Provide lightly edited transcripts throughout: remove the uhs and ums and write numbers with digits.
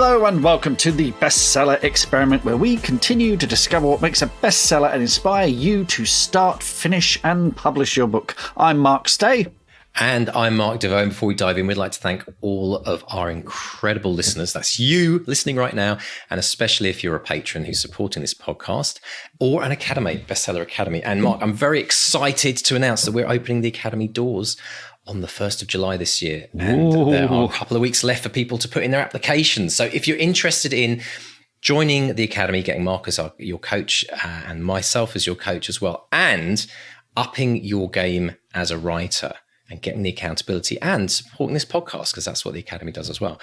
Hello and welcome to the Bestseller Experiment, where we continue to discover what makes a bestseller and inspire you to start, finish and publish your book. I'm Mark Stay. And I'm Mark DeVoe. And before we dive in, we'd like to thank all of our incredible listeners. That's you listening right now, and especially if you're a patron who's supporting this podcast or an Academy, Bestseller Academy. And Mark, I'm very excited to announce that we're opening the Academy doors on the 1st of July this year. And there are a couple of weeks left for people to put in their applications. So if you're interested in joining the Academy, getting Mark as your coach and myself as your coach as well, and upping your game as a writer and getting the accountability and supporting this podcast, because that's what the Academy does as well,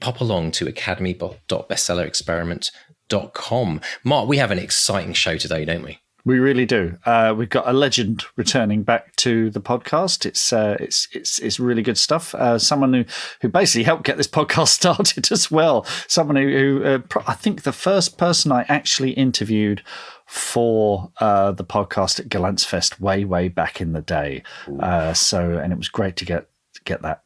pop along to academy.bestsellerexperiment.com. Mark, we have an exciting show today, don't we? We really do. We've got a legend returning back to the podcast. It's really good stuff. Someone who basically helped get this podcast started as well. Someone who I think the first person I actually interviewed for the podcast at Galantsfest way back in the day. And it was great to get that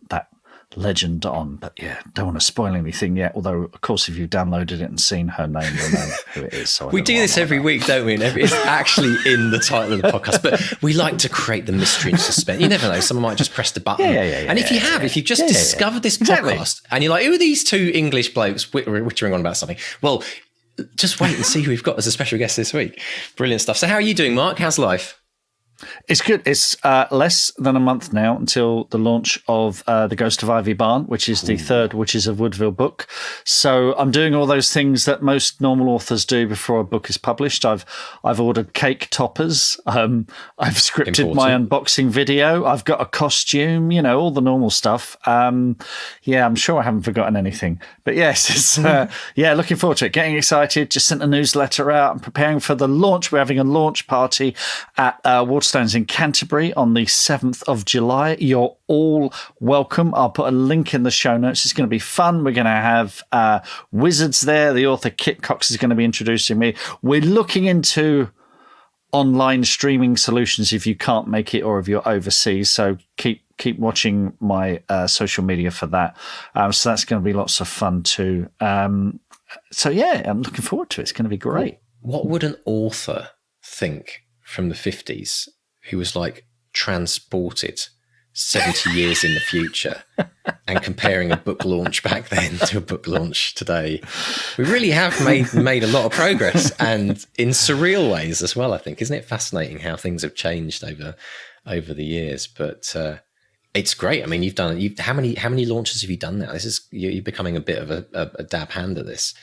legend on. But yeah, don't want to spoil anything yet. Although, of course, if you've downloaded it and seen her name, you'll know who it is. So we do this every week, don't we? And it's actually in the title of the podcast. But we like to create the mystery and suspense. You never know. Someone might just press the button. And if you've just discovered this podcast and you're like, who are these two English blokes whittering on about something? Well, just wait and see who we've got as a special guest this week. Brilliant stuff. So how are you doing, Mark? How's life? It's good. It's less than a month now until the launch of The Ghost of Ivy Barn, which is the third Witches of Woodville book. So I'm doing all those things that most normal authors do before a book is published. I've ordered cake toppers. I've scripted my unboxing video. I've got a costume, all the normal stuff. I'm sure I haven't forgotten anything. But yes, it's looking forward to it. Getting excited. Just sent a newsletter out. I'm preparing for the launch. We're having a launch party at Waterstones in Canterbury on the 7th of July. You're all welcome. I'll put a link in the show notes. It's going to be fun. We're going to have wizards there. The author Kit Cox is going to be introducing me. We're looking into online streaming solutions if you can't make it or if you're overseas. So keep watching my social media for that. So that's going to be lots of fun too. I'm looking forward to it. It's going to be great. What would an author think from the 50s who was like transported 70 years in the future and comparing a book launch back then to a book launch today? We really have made a lot of progress, and in surreal ways as well, I think. Isn't it fascinating how things have changed over the years? But it's great. I mean, how many launches have you done now? You're becoming a bit of a dab hand at this.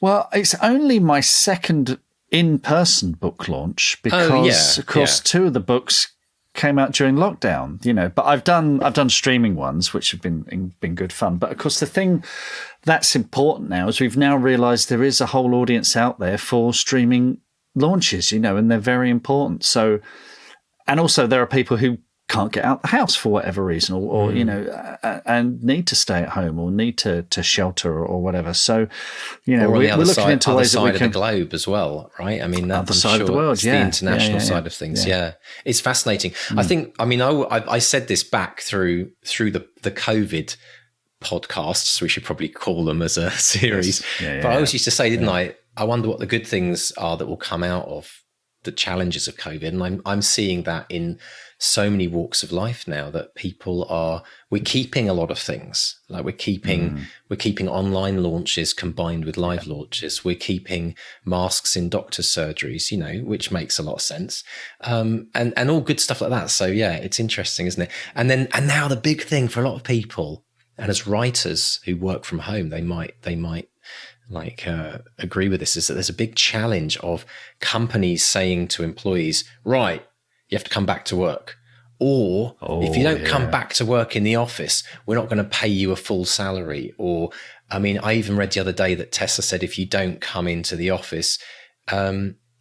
Well, it's only my second in-person book launch because, of course, two of the books came out during lockdown. But I've done streaming ones, which have been good fun. But of course, the thing that's important now is we've now realised there is a whole audience out there for streaming launches, and they're very important. So, and also there are people who can't get out the house for whatever reason, or and need to stay at home or need to shelter or whatever. So, we're looking into ways that we can. Of the globe as well, right? I mean, other side of the world, the international side of things. Yeah, it's fascinating. I think. I mean, I said this back through the COVID podcasts. We should probably call them as a series. But I always used to say, didn't I? I wonder what the good things are that will come out of the challenges of COVID, and I'm seeing that in so many walks of life now, that we're keeping a lot of things. Like we're keeping online launches combined with live launches. We're keeping masks in doctor surgeries, which makes a lot of sense. And all good stuff like that. So yeah, it's interesting, isn't it? And now the big thing for a lot of people, and as writers who work from home, they might agree with this, is that there's a big challenge of companies saying to employees, right, you have to come back to work. Or if you don't come back to work in the office, we're not going to pay you a full salary. Or, I mean, I even read the other day that Tesla said, if you don't come into the office,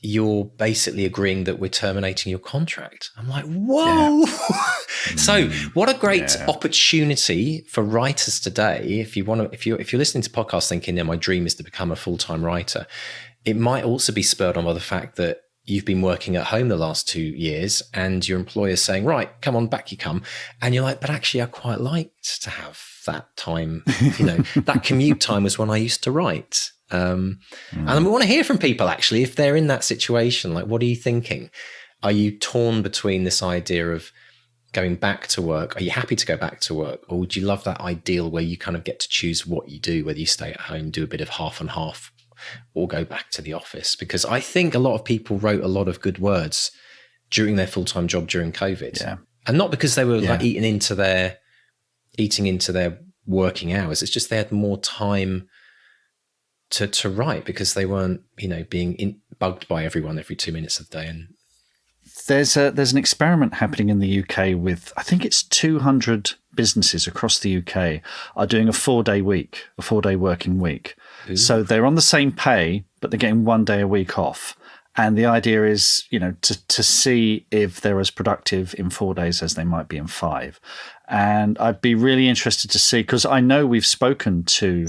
you're basically agreeing that we're terminating your contract. I'm like, whoa. So what a great opportunity for writers today. If you're listening to podcasts thinking, my dream is to become a full-time writer, it might also be spurred on by the fact that you've been working at home the last 2 years and your employer's saying, right, come on, back you come. And you're like, but actually I quite liked to have that time, that commute time was when I used to write. And we want to hear from people, actually, if they're in that situation. Like, what are you thinking? Are you torn between this idea of going back to work? Are you happy to go back to work? Or would you love that ideal where you kind of get to choose what you do, whether you stay at home, do a bit of half and half, or go back to the office? Because I think a lot of people wrote a lot of good words during their full-time job during COVID. Yeah. And not because they were like eating into their working hours. It's just they had more time to write because they weren't, being bugged by everyone every 2 minutes of the day. And there's an experiment happening in the UK with, I think it's 200 businesses across the UK are doing a 4-day working week. Ooh. So they're on the same pay, but they're getting 1 day a week off. And the idea is, to see if they're as productive in 4 days as they might be in 5. And I'd be really interested to see, because I know we've spoken to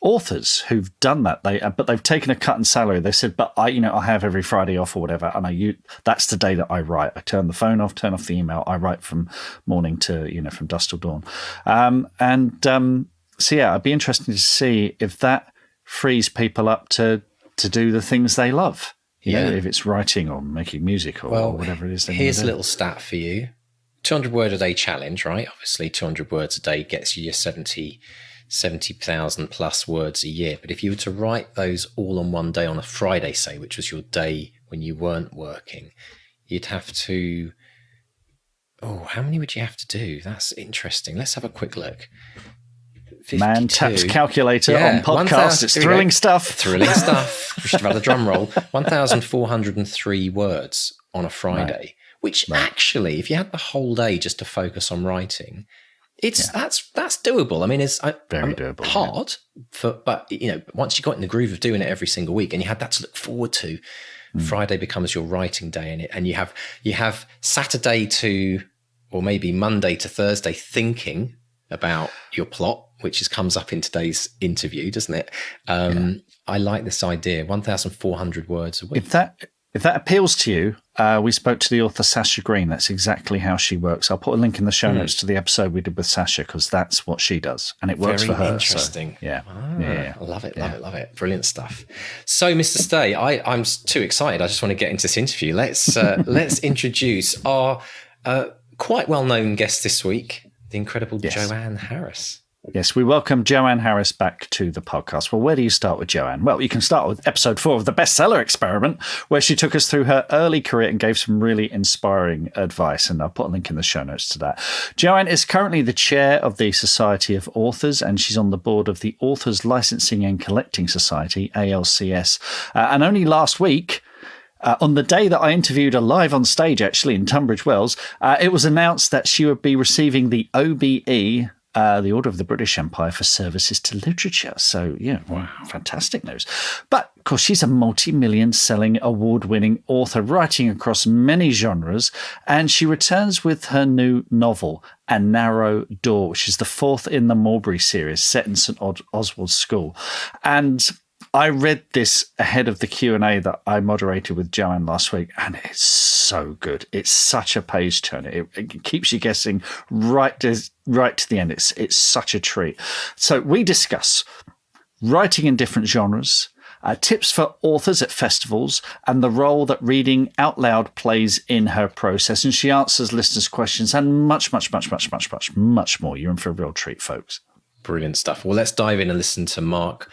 authors who've done that, but they've taken a cut in salary. They said, but I have every Friday off or whatever, and that's the day that I write. I turn the phone off, turn off the email. I write from morning to from dusk till dawn. So yeah, I'd be interested to see if that frees people up to do the things they love. If it's writing or making music or whatever it is. Here's a little stat for you: 200 word a day challenge. Right, obviously 200 words a day gets you your 70,000 plus words a year. But if you were to write those all on one day, on a Friday, say, which was your day when you weren't working, you'd have to, how many would you have to do? That's interesting. Let's have a quick look. 52. Man taps calculator on podcast. It's thrilling stuff. Thrilling stuff. We should have had a drum roll. 1,403 words on a Friday, right. Which actually, if you had the whole day just to focus on writing, that's doable. I mean, it's very doable. Hard, but once you got in the groove of doing it every single week, and you had that to look forward to, Friday becomes your writing day in it, and you have Saturday to, or maybe Monday to Thursday, thinking about your plot, which comes up in today's interview, doesn't it? I like this idea. 1,400 words a week. If that appeals to you, we spoke to the author Sasha Green. That's exactly how she works. I'll put a link in the show notes to the episode we did with Sasha, because that's what she does, and it works for her. Interesting. So, yeah. I love it. Love it. Brilliant stuff. So, Mr. Stay, I'm too excited. I just want to get into this interview. Let's introduce our quite well-known guest this week, the incredible Joanne Harris. Yes, we welcome Joanne Harris back to the podcast. Well, where do you start with Joanne? Well, you can start with episode 4 of the bestseller experiment, where she took us through her early career and gave some really inspiring advice. And I'll put a link in the show notes to that. Joanne is currently the chair of the Society of Authors, and she's on the board of the Authors Licensing and Collecting Society, ALCS. And only last week, on the day that I interviewed her live on stage, actually, in Tunbridge Wells, it was announced that she would be receiving the OBE, the Order of the British Empire, for services to literature. So, wow, fantastic news. But, of course, she's a multi-million selling, award-winning author writing across many genres, and she returns with her new novel, A Narrow Door, which is the 4th in the Mulberry Series, set in St. Oswald's School. And I read this ahead of the Q&A that I moderated with Joanne last week, and it's so good. It's such a page turner. It keeps you guessing right to the end. It's such a treat. So we discuss writing in different genres, tips for authors at festivals, and the role that reading out loud plays in her process. And she answers listeners' questions and much, much, much, much, much, much, much more. You're in for a real treat, folks. Brilliant stuff. Well, let's dive in and listen to Mark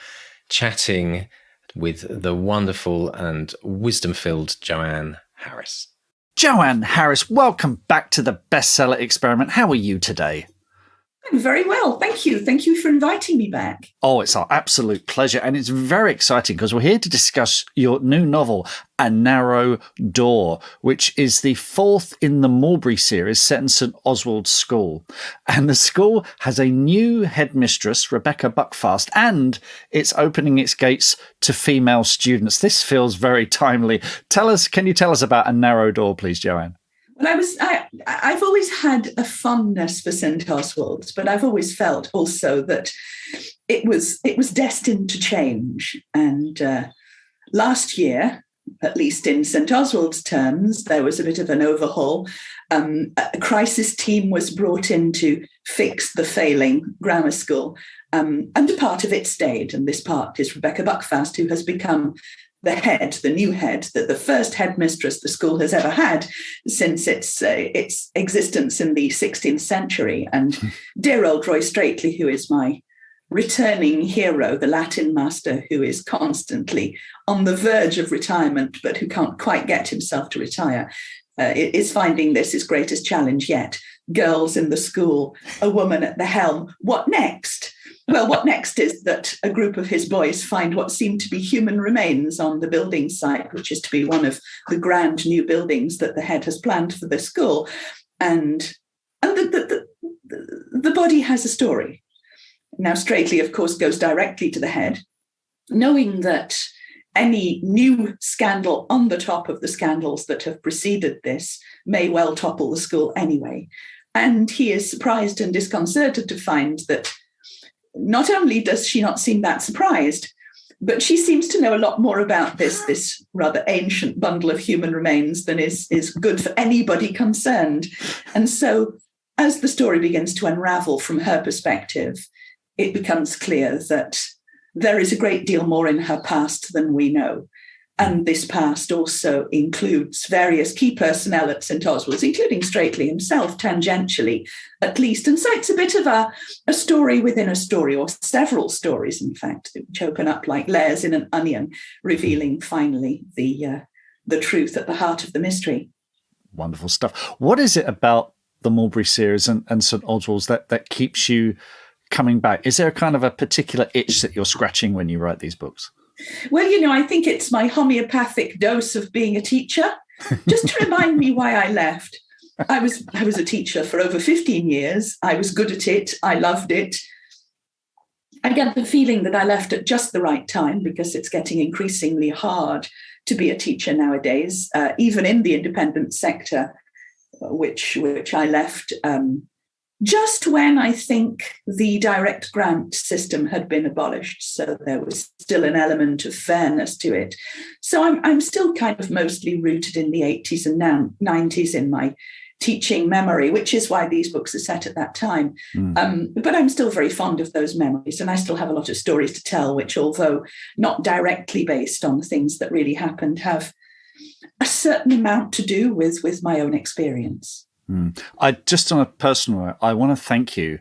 chatting with the wonderful and wisdom-filled Joanne Harris. Joanne Harris, welcome back to the bestseller experiment. How are you today? I'm very well, thank you. Thank you for inviting me back. Oh, it's our absolute pleasure. And it's very exciting because we're here to discuss your new novel, A Narrow Door, which is the 4th in the Mulberry Series set in St. Oswald's School. And the school has a new headmistress, Rebecca Buckfast, and it's opening its gates to female students. This feels very timely. Can you tell us about A Narrow Door, please, Joanne? Well, I've always had a fondness for St. Oswald's, but I've always felt also that it was destined to change. And last year, at least in St. Oswald's terms, there was a bit of an overhaul. A crisis team was brought in to fix the failing grammar school, and a part of it stayed. And this part is Rebecca Buckfast, who has become the new head, the first headmistress the school has ever had since its existence in the 16th century. And dear old Roy Straightley, who is my returning hero, the Latin master who is constantly on the verge of retirement, but who can't quite get himself to retire, is finding this his greatest challenge yet. Girls in the school, a woman at the helm. What next? Well, what next is that a group of his boys find what seem to be human remains on the building site, which is to be one of the grand new buildings that the head has planned for the school. And the body has a story. Now, Straightley, of course, goes directly to the head, knowing that any new scandal on the top of the scandals that have preceded this may well topple the school anyway. And he is surprised and disconcerted to find that not only does she not seem that surprised, but she seems to know a lot more about this rather ancient bundle of human remains than is good for anybody concerned. And so as the story begins to unravel from her perspective, it becomes clear that there is a great deal more in her past than we know. And this past also includes various key personnel at St. Oswald's, including Straightley himself, tangentially, at least. And so it's a bit of a story within a story, or several stories, in fact, which open up like layers in an onion, revealing finally the truth at the heart of the mystery. Wonderful stuff. What is it about the Mulberry Series and St. Oswald's that keeps you coming back? Is there a kind of a particular itch that you're scratching when you write these books? Well, I think it's my homeopathic dose of being a teacher, just to remind me why I left. I was a teacher for over 15 years. I was good at it. I loved it. I get the feeling that I left at just the right time, because it's getting increasingly hard to be a teacher nowadays, even in the independent sector, which I left just when I think the direct grant system had been abolished. So there was still an element of fairness to it. So I'm still kind of mostly rooted in the 80s and now 90s in my teaching memory, which is why these books are set at that time. But I'm still very fond of those memories, and I still have a lot of stories to tell, which, although not directly based on things that really happened, have a certain amount to do with my own experience. I just, on a personal note, I want to thank you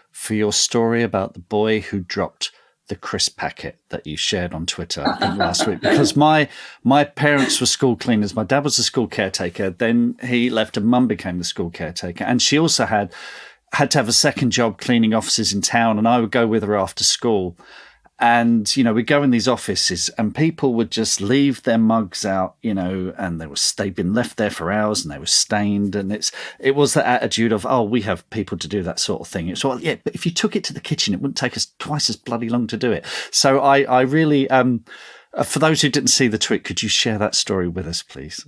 for your story about the boy who dropped the crisp packet that you shared on Twitter, I think, last week, because my parents were school cleaners. My dad was a school caretaker. Then he left and mum became the school caretaker. And she also had to have a second job cleaning offices in town. And I would go with her after school. And, we'd go in these offices and people would just leave their mugs out, and they'd been left there for hours and they were stained. And it was that attitude of, oh, we have people to do that sort of thing. It's, well, yeah, but if you took it to the kitchen, it wouldn't take us twice as bloody long to do it. So I really, for those who didn't see the tweet, could you share that story with us, please?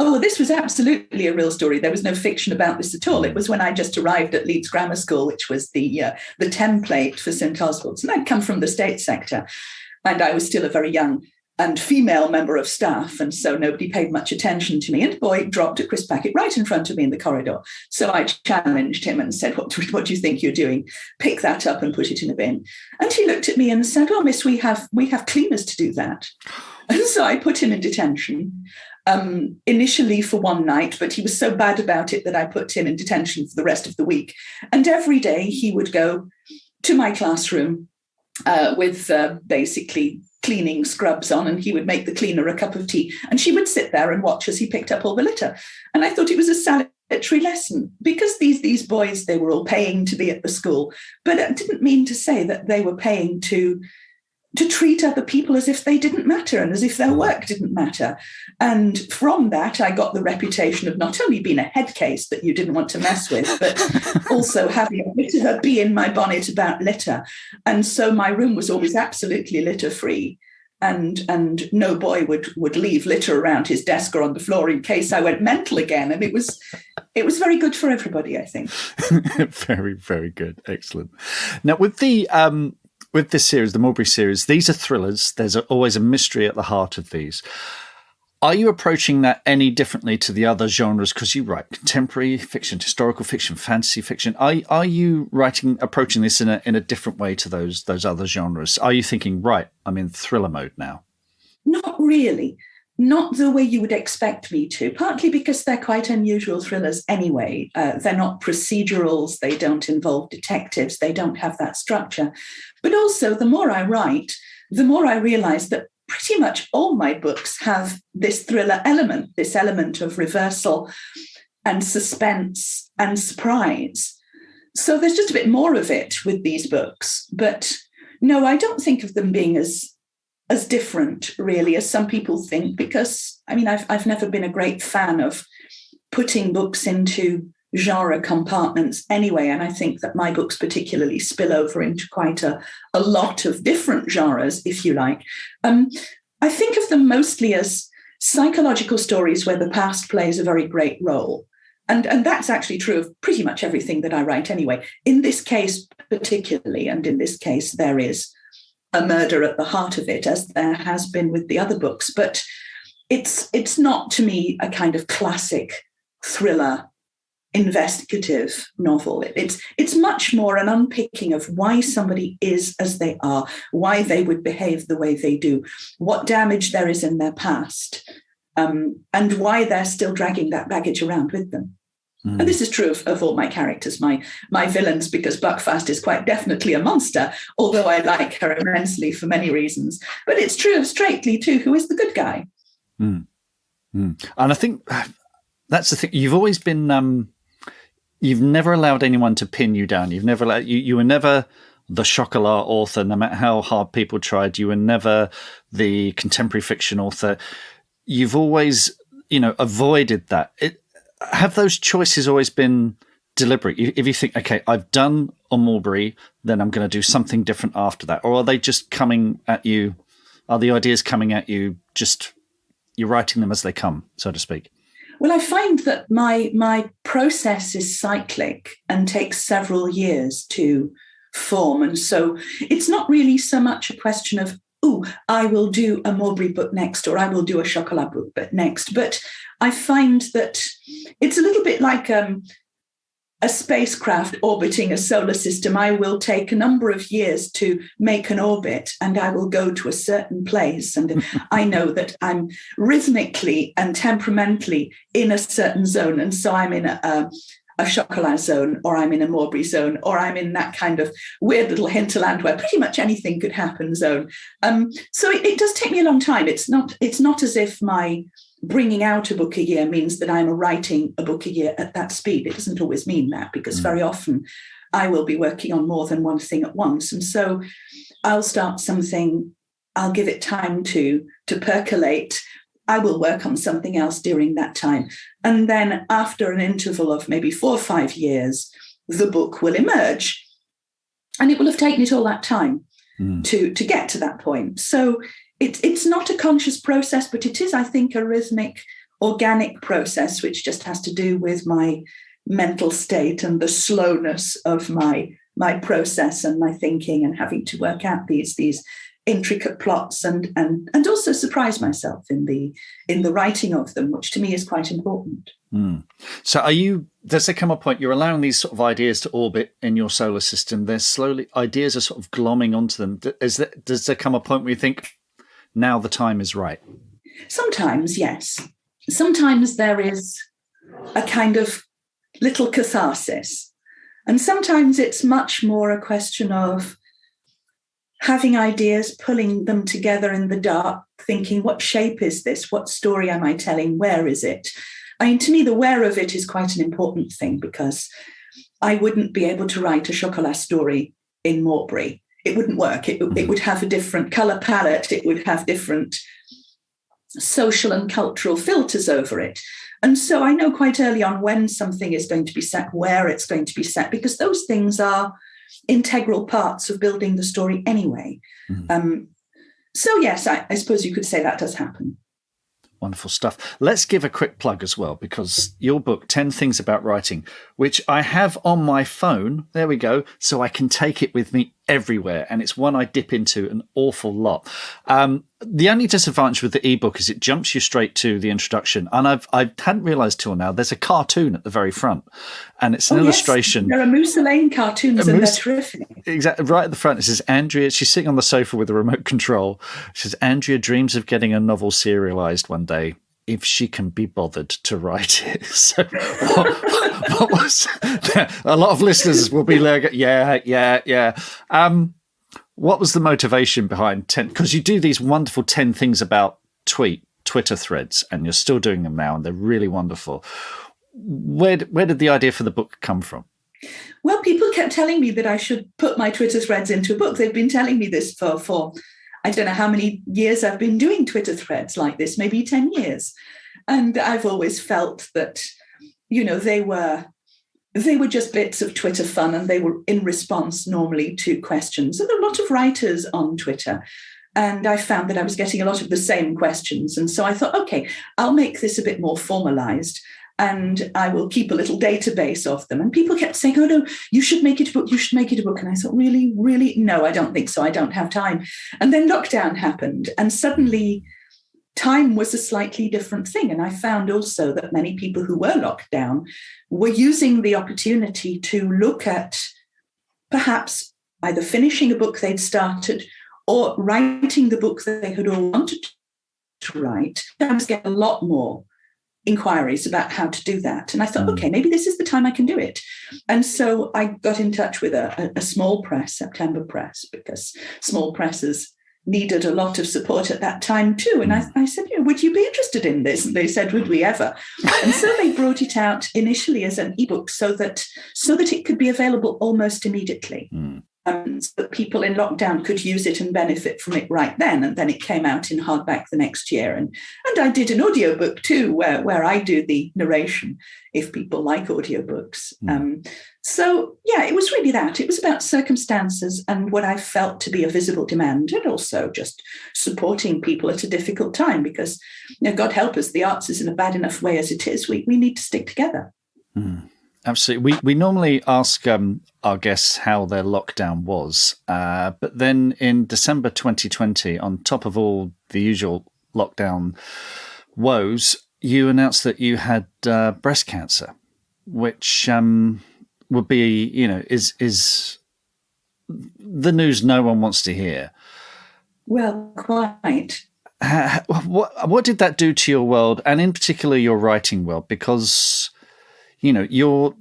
Oh, this was absolutely a real story. There was no fiction about this at all. It was when I just arrived at Leeds Grammar School, which was the template for St. Oswald's. And I'd come from the state sector, and I was still a very young and female member of staff. And so nobody paid much attention to me. And the boy dropped a crisp packet right in front of me in the corridor. So I challenged him and said, what do you think you're doing? Pick that up and put it in a bin. And he looked at me and said, oh, miss, we have cleaners to do that. And so I put him in detention. Initially for one night, but he was so bad about it that I put him in detention for the rest of the week. And every day he would go to my classroom with basically cleaning scrubs on, and he would make the cleaner a cup of tea. And she would sit there and watch as he picked up all the litter. And I thought it was a salutary lesson, because these boys, they were all paying to be at the school. But it didn't mean to say that they were paying to treat other people as if they didn't matter and as if their work didn't matter. And from that, I got the reputation of not only being a head case that you didn't want to mess with, but also having a bit of a bee in my bonnet about litter. And so my room was always absolutely litter-free. And no boy would leave litter around his desk or on the floor in case I went mental again. And it was very good for everybody, I think. Very, very good. Excellent. Now, with this series, the Mulberry Series, these are thrillers. There's always a mystery at the heart of these. Are you approaching that any differently to the other genres? Because you write contemporary fiction, historical fiction, fantasy fiction. Are you approaching this in a different way to those other genres? Are you thinking, right, I'm in thriller mode now? Not really. Not the way you would expect me to, partly because they're quite unusual thrillers anyway. They're not procedurals. They don't involve detectives. They don't have that structure. But also, the more I write, the more I realize that pretty much all my books have this thriller element, this element of reversal and suspense and surprise. So there's just a bit more of it with these books. But no, I don't think of them being as different, really, as some people think, because, I mean, I've never been a great fan of putting books into genre compartments anyway, and I think that my books particularly spill over into quite a lot of different genres, if you like. I think of them mostly as psychological stories where the past plays a very great role. And that's actually true of pretty much everything that I write anyway. In this case particularly, and in this case, there is a murder at the heart of it, as there has been with the other books. But it's not, to me, a kind of classic thriller investigative novel. It's much more an unpicking of why somebody is as they are, why they would behave the way they do, what damage there is in their past, and why they're still dragging that baggage around with them. And this is true of all my characters, my villains, because Buckfast is quite definitely a monster, although I like her immensely for many reasons. But it's true of Straightley too, who is the good guy. And I think that's the thing. You've always been, you've never allowed anyone to pin you down. You've never allowed, you were never the chocolat author, no matter how hard people tried. You were never the contemporary fiction author. You've always, avoided that. Have those choices always been deliberate? If you think, okay, I've done on Mulberry, then I'm going to do something different after that, or are they just coming at you? Are the ideas coming at you? Just you're writing them as they come, so to speak. Well, I find that my process is cyclic and takes several years to form, and so it's not really so much a question of, I will do a Mulberry book next, or I will do a Chocolat book next. But I find that it's a little bit like a spacecraft orbiting a solar system. I will take a number of years to make an orbit, and I will go to a certain place. And I know that I'm rhythmically and temperamentally in a certain zone. And so I'm in a Chocolat zone, or I'm in a Mulberry zone, or I'm in that kind of weird little hinterland where pretty much anything could happen zone. So it does take me a long time. It's not as if my bringing out a book a year means that I'm writing a book a year at that speed. It doesn't always mean that, because very often I will be working on more than one thing at once. And so I'll start something, I'll give it time to percolate. I will work on something else during that time. And then after an interval of maybe 4 or 5 years, the book will emerge. And it will have taken it all that time to get to that point. So it's not a conscious process, but it is, I think, a rhythmic, organic process, which just has to do with my mental state and the slowness of my process and my thinking, and having to work out these intricate plots and also surprise myself in the writing of them, which to me is quite important. So does there come a point you're allowing these sort of ideas to orbit in your solar system? They're slowly, ideas are sort of glomming onto them. Does there come a point where you think, now the time is right? Sometimes, yes. Sometimes there is a kind of little catharsis. And sometimes it's much more a question of having ideas, pulling them together in the dark, thinking, what shape is this? What story am I telling? Where is it? I mean, to me, the where of it is quite an important thing, because I wouldn't be able to write a Chocolat story in Mulberry. It wouldn't work. It would have a different colour palette. It would have different social and cultural filters over it. And so I know quite early on when something is going to be set, where it's going to be set, because those things are integral parts of building the story anyway. So yes, I suppose you could say that does happen. Wonderful stuff. Let's give a quick plug as well, because your book, 10 Things About Writing, which I have on my phone, there we go, so I can take it with me everywhere, and it's one I dip into an awful lot. The only disadvantage with the ebook is it jumps you straight to the introduction, and I hadn't realised till now there's a cartoon at the very front, and it's an illustration. There are Musa cartoons, and they're terrific. Exactly, right at the front it says Andrea. She's sitting on the sofa with a remote control. She says Andrea dreams of getting a novel serialised one day, if she can be bothered to write it. So what was a lot of listeners will be like, yeah. What was the motivation behind 10? Because you do these wonderful 10 things about Twitter threads, and you're still doing them now, and they're really wonderful. Where did the idea for the book come from? Well, people kept telling me that I should put my Twitter threads into a book. They've been telling me this for I don't know how many years I've been doing Twitter threads like this, maybe 10 years. And I've always felt that, they were just bits of Twitter fun, and they were in response normally to questions. And there are a lot of writers on Twitter, and I found that I was getting a lot of the same questions. And so I thought, okay, I'll make this a bit more formalized, and I will keep a little database of them. And people kept saying, oh, no, you should make it a book. You should make it a book. And I thought, really? No, I don't think so. I don't have time. And then lockdown happened, and suddenly time was a slightly different thing. And I found also that many people who were locked down were using the opportunity to look at perhaps either finishing a book they'd started or writing the book that they had all wanted to write. I was getting a lot more inquiries about how to do that. And I thought, okay, maybe this is the time I can do it. And so I got in touch with a small press, September Press, because small presses needed a lot of support at that time too. And I said, would you be interested in this? And they said, would we ever? And so they brought it out initially as an ebook so that it could be available almost immediately. So that people in lockdown could use it and benefit from it right then. And then it came out in hardback the next year. And I did an audiobook too, where I do the narration, if people like audiobooks. So, yeah, it was really that. It was about circumstances and what I felt to be a visible demand, and also just supporting people at a difficult time, because, God help us, the arts is in a bad enough way as it is. We need to stick together. Absolutely. We normally ask our guests how their lockdown was. But then in December 2020, on top of all the usual lockdown woes, you announced that you had breast cancer, which would be, is the news no one wants to hear. Well, quite. What did that do to your world, and in particular your writing world? Because you're,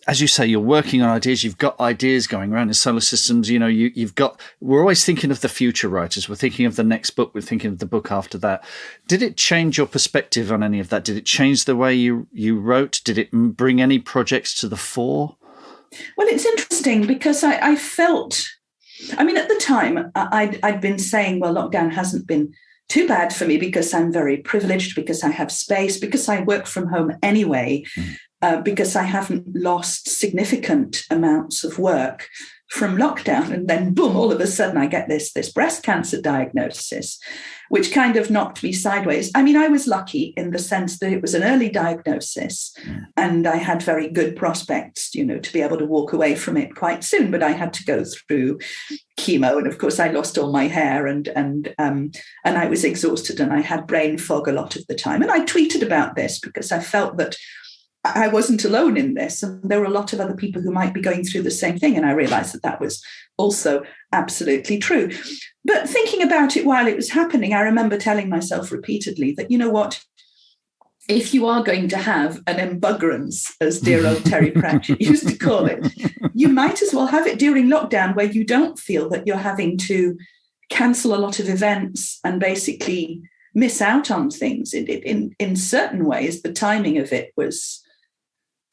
as you say, you're working on ideas. You've got ideas going around in solar systems. We're always thinking of the future writers. We're thinking of the next book. We're thinking of the book after that. Did it change your perspective on any of that? Did it change the way you wrote? Did it bring any projects to the fore? Well, it's interesting because I felt, at the time I'd been saying, well, lockdown hasn't been too bad for me because I'm very privileged, because I have space, because I work from home anyway, because I haven't lost significant amounts of work from lockdown. And then boom, all of a sudden I get this breast cancer diagnosis, which kind of knocked me sideways. I was lucky in the sense that it was an early diagnosis and I had very good prospects, to be able to walk away from it quite soon. But I had to go through chemo, and of course I lost all my hair, and I was exhausted, and I had brain fog a lot of the time. And I tweeted about this because I felt that I wasn't alone in this, and there were a lot of other people who might be going through the same thing. And I realized that was also absolutely true. But thinking about it while it was happening, I remember telling myself repeatedly that, what, if you are going to have an embuggerance, as dear old Terry Pratchett used to call it, you might as well have it during lockdown, where you don't feel that you're having to cancel a lot of events and basically miss out on things. In certain ways, the timing of it was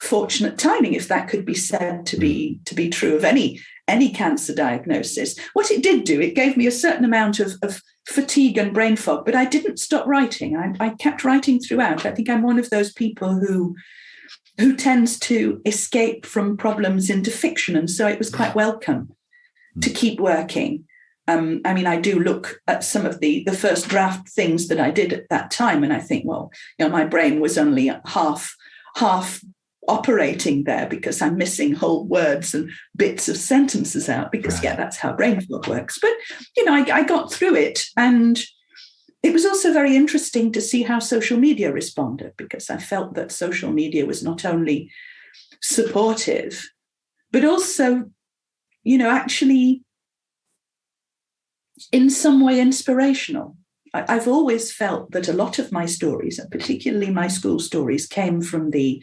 fortunate timing, if that could be said to be true of any cancer diagnosis. What it did do, it gave me a certain amount of fatigue and brain fog, but I didn't stop writing. I kept writing throughout. I think I'm one of those people who tends to escape from problems into fiction, and so it was quite welcome to keep working. I do look at some of the first draft things that I did at that time, and I think, well, my brain was only half operating there because I'm missing whole words and bits of sentences out because, that's how brain fog works. But, I got through it. And it was also very interesting to see how social media responded, because I felt that social media was not only supportive, but also, actually in some way inspirational. I've always felt that a lot of my stories, and particularly my school stories, came from the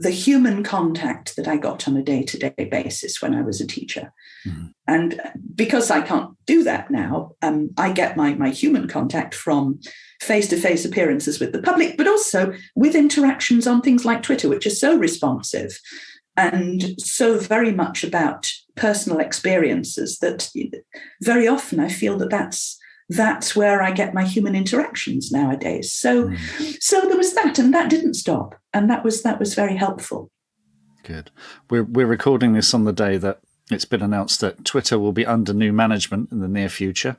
human contact that I got on a day-to-day basis when I was a teacher. Mm-hmm. And because I can't do that now, I get my human contact from face-to-face appearances with the public, but also with interactions on things like Twitter, which are so responsive and so very much about personal experiences that very often I feel that that's where I get my human interactions nowadays. So there was that, and that didn't stop, and that was very helpful. Good. We're recording this on the day that it's been announced that Twitter will be under new management in the near future.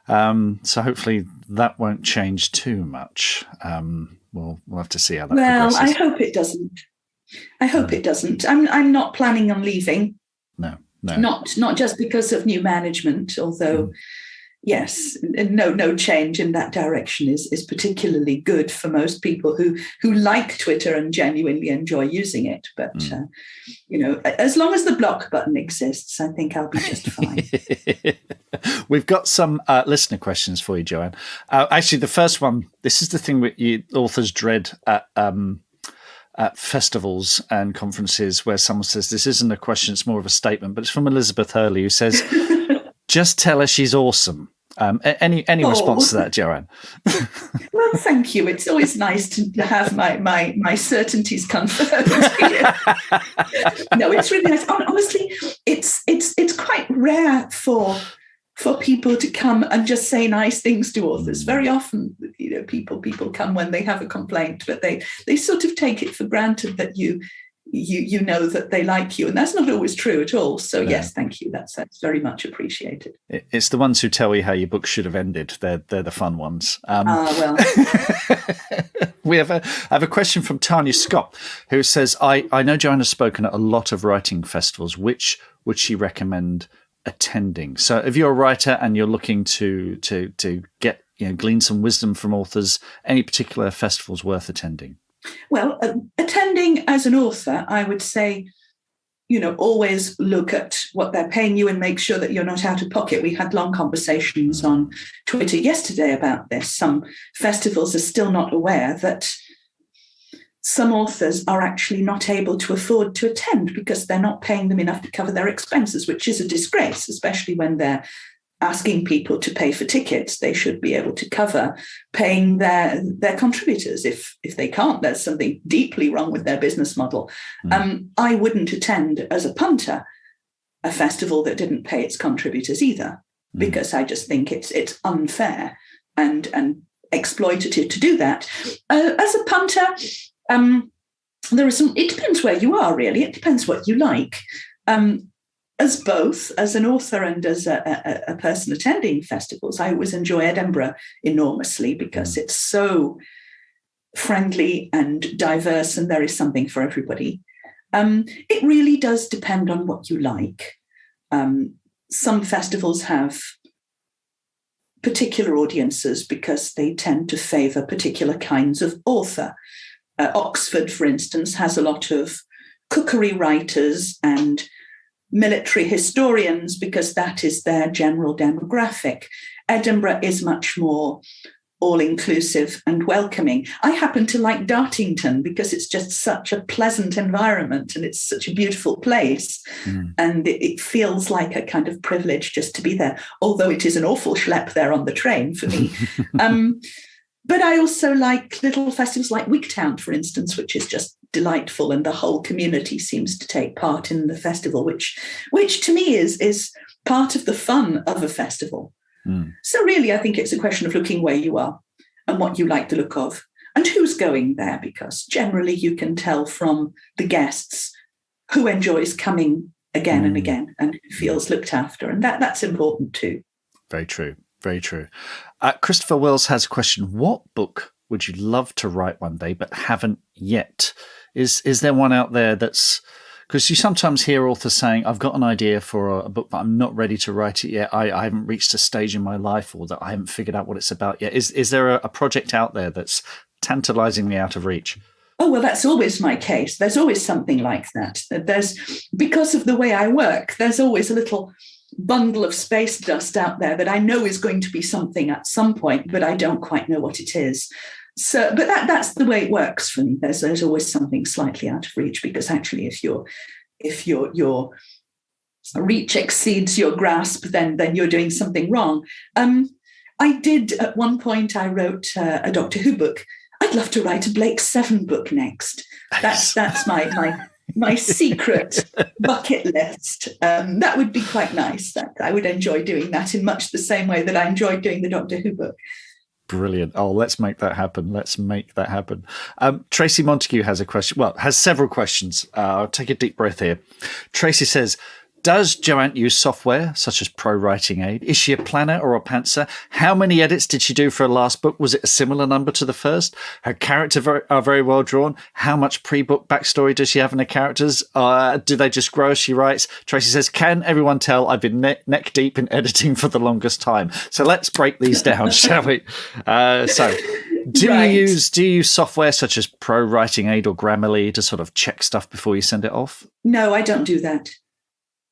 So hopefully that won't change too much. We'll have to see how that progresses. I hope it doesn't. It doesn't. I'm not planning on leaving. No. Not just because of new management, although. Yes, no change in that direction is particularly good for most people who like Twitter and genuinely enjoy using it. But, as long as the block button exists, I think I'll be just fine. We've got some listener questions for you, Joanne. Actually, the first one, this is the thing that authors dread at festivals and conferences, where someone says, this isn't a question, it's more of a statement, but it's from Elizabeth Hurley, who says, just tell her she's awesome. Any response to that, Joanne? Well, thank you. It's always nice to have my certainties confirmed. No, it's really nice. Honestly, it's quite rare for people to come and just say nice things to authors. Very often, people come when they have a complaint, but they sort of take it for granted that you know that they like you, and that's not always true at all. So yes, thank you. That's very much appreciated. It's the ones who tell you how your book should have ended. They're the fun ones. Well, I have a question from Tanya Scott, who says, I know Joanne has spoken at a lot of writing festivals. Which would she recommend attending? So if you're a writer and you're looking to get glean some wisdom from authors, any particular festivals worth attending? Well, attending as an author, I would say, always look at what they're paying you and make sure that you're not out of pocket. We had long conversations on Twitter yesterday about this. Some festivals are still not aware that some authors are actually not able to afford to attend because they're not paying them enough to cover their expenses, which is a disgrace, especially when they're asking people to pay for tickets. They should be able to cover paying their contributors. If they can't, there's something deeply wrong with their business model. I wouldn't attend as a punter a festival that didn't pay its contributors either, because I just think it's unfair and exploitative to do that. As a punter, there are some. It depends where you are, really. It depends what you like. As both, as an author and as a person attending festivals, I always enjoy Edinburgh enormously because it's so friendly and diverse, and there is something for everybody. It really does depend on what you like. Some festivals have particular audiences because they tend to favour particular kinds of author. Oxford, for instance, has a lot of cookery writers and military historians because that is their general demographic. Edinburgh is much more all-inclusive and welcoming. I happen to like Dartington because it's just such a pleasant environment and it's such a beautiful place. And it feels like a kind of privilege just to be there, although it is an awful schlep there on the train for me. But I also like little festivals like Wigtown, for instance, which is just delightful, and the whole community seems to take part in the festival, which to me is part of the fun of a festival. So really, I think it's a question of looking where you are and what you like the look of and who's going there, because generally you can tell from the guests who enjoys coming again and again and who feels looked after, and that's important too. Very true. Very true. Christopher Wells has a question. What book would you love to write one day but haven't yet? Is there one out there that's, because you sometimes hear authors saying, I've got an idea for a book, but I'm not ready to write it yet. I haven't reached a stage in my life, or that I haven't figured out what it's about yet. Is there a project out there that's tantalizingly out of reach? Oh, well, that's always my case. There's always something like that. Because of the way I work, there's always a little bundle of space dust out there that I know is going to be something at some point, but I don't quite know what it is. So, but that's the way it works for me. There's always something slightly out of reach, because actually, if your reach exceeds your grasp, then you're doing something wrong. I did at one point. I wrote a Doctor Who book. I'd love to write a Blake Seven book next. That's my secret bucket list. That would be quite nice. That I would enjoy doing that in much the same way that I enjoyed doing the Doctor Who book. Brilliant. Oh, let's make that happen. Tracy Montague has a question. Well, has several questions. I'll take a deep breath here. Tracy says, does Joanne use software such as Pro Writing Aid? Is she a planner or a pantser? How many edits did she do for her last book? Was it a similar number to the first? Her characters are very well drawn. How much pre-book backstory does she have in her characters? Do they just grow as she writes? Tracy says, can everyone tell I've been neck deep in editing for the longest time? So let's break these down, shall we? Do you use software such as Pro Writing Aid or Grammarly to sort of check stuff before you send it off? No, I don't do that.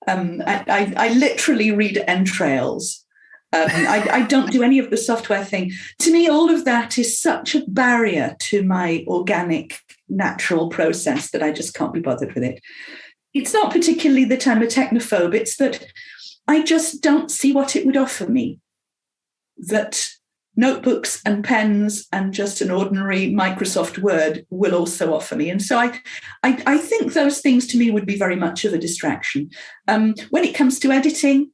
I literally read entrails. I don't do any of the software thing. To me, all of that is such a barrier to my organic, natural process that I just can't be bothered with it. It's not particularly that I'm a technophobe. It's that I just don't see what it would offer me. That notebooks and pens and just an ordinary Microsoft Word will also offer me. And so I think those things to me would be very much of a distraction. When it comes to editing,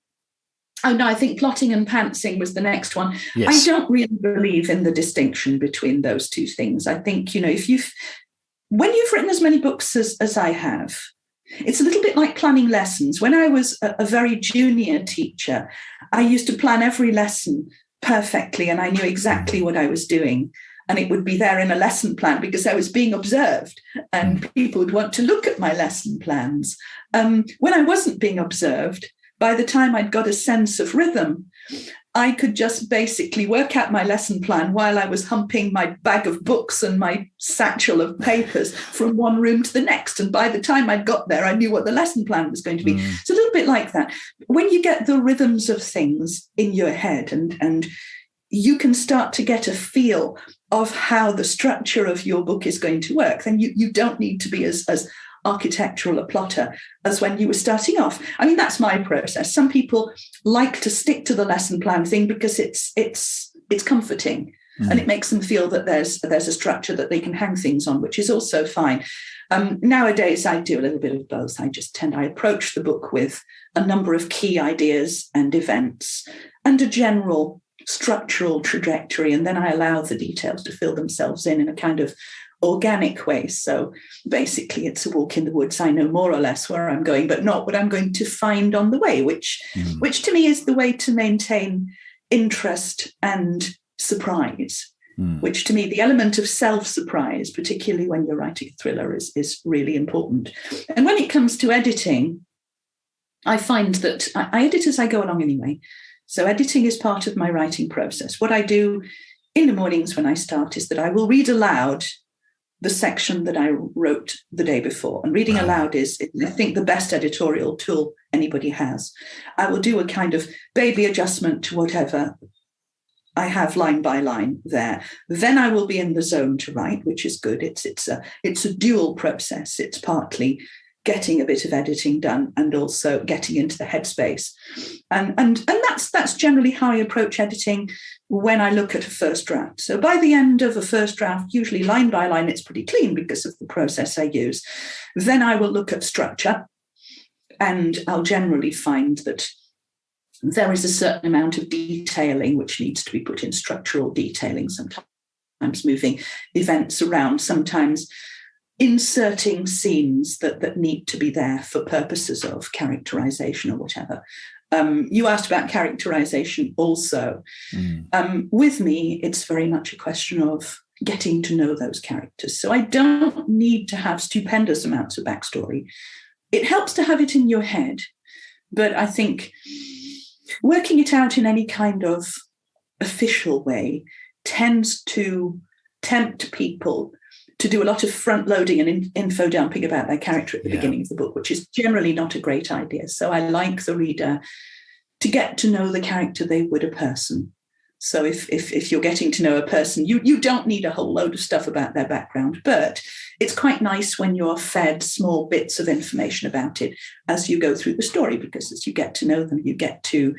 I think plotting and pantsing was the next one. Yes. I don't really believe in the distinction between those two things. I think, when you've written as many books as I have, it's a little bit like planning lessons. When I was a very junior teacher, I used to plan every lesson perfectly, and I knew exactly what I was doing, and it would be there in a lesson plan because I was being observed, and people would want to look at my lesson plans. When I wasn't being observed, by the time I'd got a sense of rhythm, I could just basically work out my lesson plan while I was humping my bag of books and my satchel of papers from one room to the next. And by the time I'd got there, I knew what the lesson plan was going to be. It's a little bit like that. When you get the rhythms of things in your head and you can start to get a feel of how the structure of your book is going to work, then you don't need to be as architectural a plotter as when you were starting off. I mean, that's my process. Some people like to stick to the lesson plan thing because it's comforting and it makes them feel that there's a structure that they can hang things on, which is also fine. Nowadays, I do a little bit of both. I approach the book with a number of key ideas and events and a general structural trajectory, and then I allow the details to fill themselves in a kind of organic way. So basically it's a walk in the woods. I know more or less where I'm going, but not what I'm going to find on the way, which to me is the way to maintain interest and surprise, which to me, the element of self-surprise, particularly when you're writing a thriller, is really important. And when it comes to editing, I find that I edit as I go along anyway. So editing is part of my writing process. What I do in the mornings when I start is that I will read aloud the section that I wrote the day before. And reading aloud is, I think, the best editorial tool anybody has. I will do a kind of baby adjustment to whatever I have line by line there. Then I will be in the zone to write, which is good. It's a dual process. It's partly getting a bit of editing done and also getting into the headspace. And that's generally how I approach editing when I look at a first draft. So by the end of a first draft, usually line by line, it's pretty clean because of the process I use. Then I will look at structure, and I'll generally find that there is a certain amount of detailing which needs to be put in, structural detailing, sometimes moving events around, sometimes inserting scenes that need to be there for purposes of characterization or whatever. You asked about characterization also. With me, it's very much a question of getting to know those characters. So I don't need to have stupendous amounts of backstory. It helps to have it in your head, but I think working it out in any kind of official way tends to tempt people to do a lot of front loading and info dumping about their character at the beginning of the book, which is generally not a great idea. So I like the reader to get to know the character they would a person. So if you're getting to know a person, you don't need a whole load of stuff about their background, but it's quite nice when you're fed small bits of information about it as you go through the story, because as you get to know them, you get to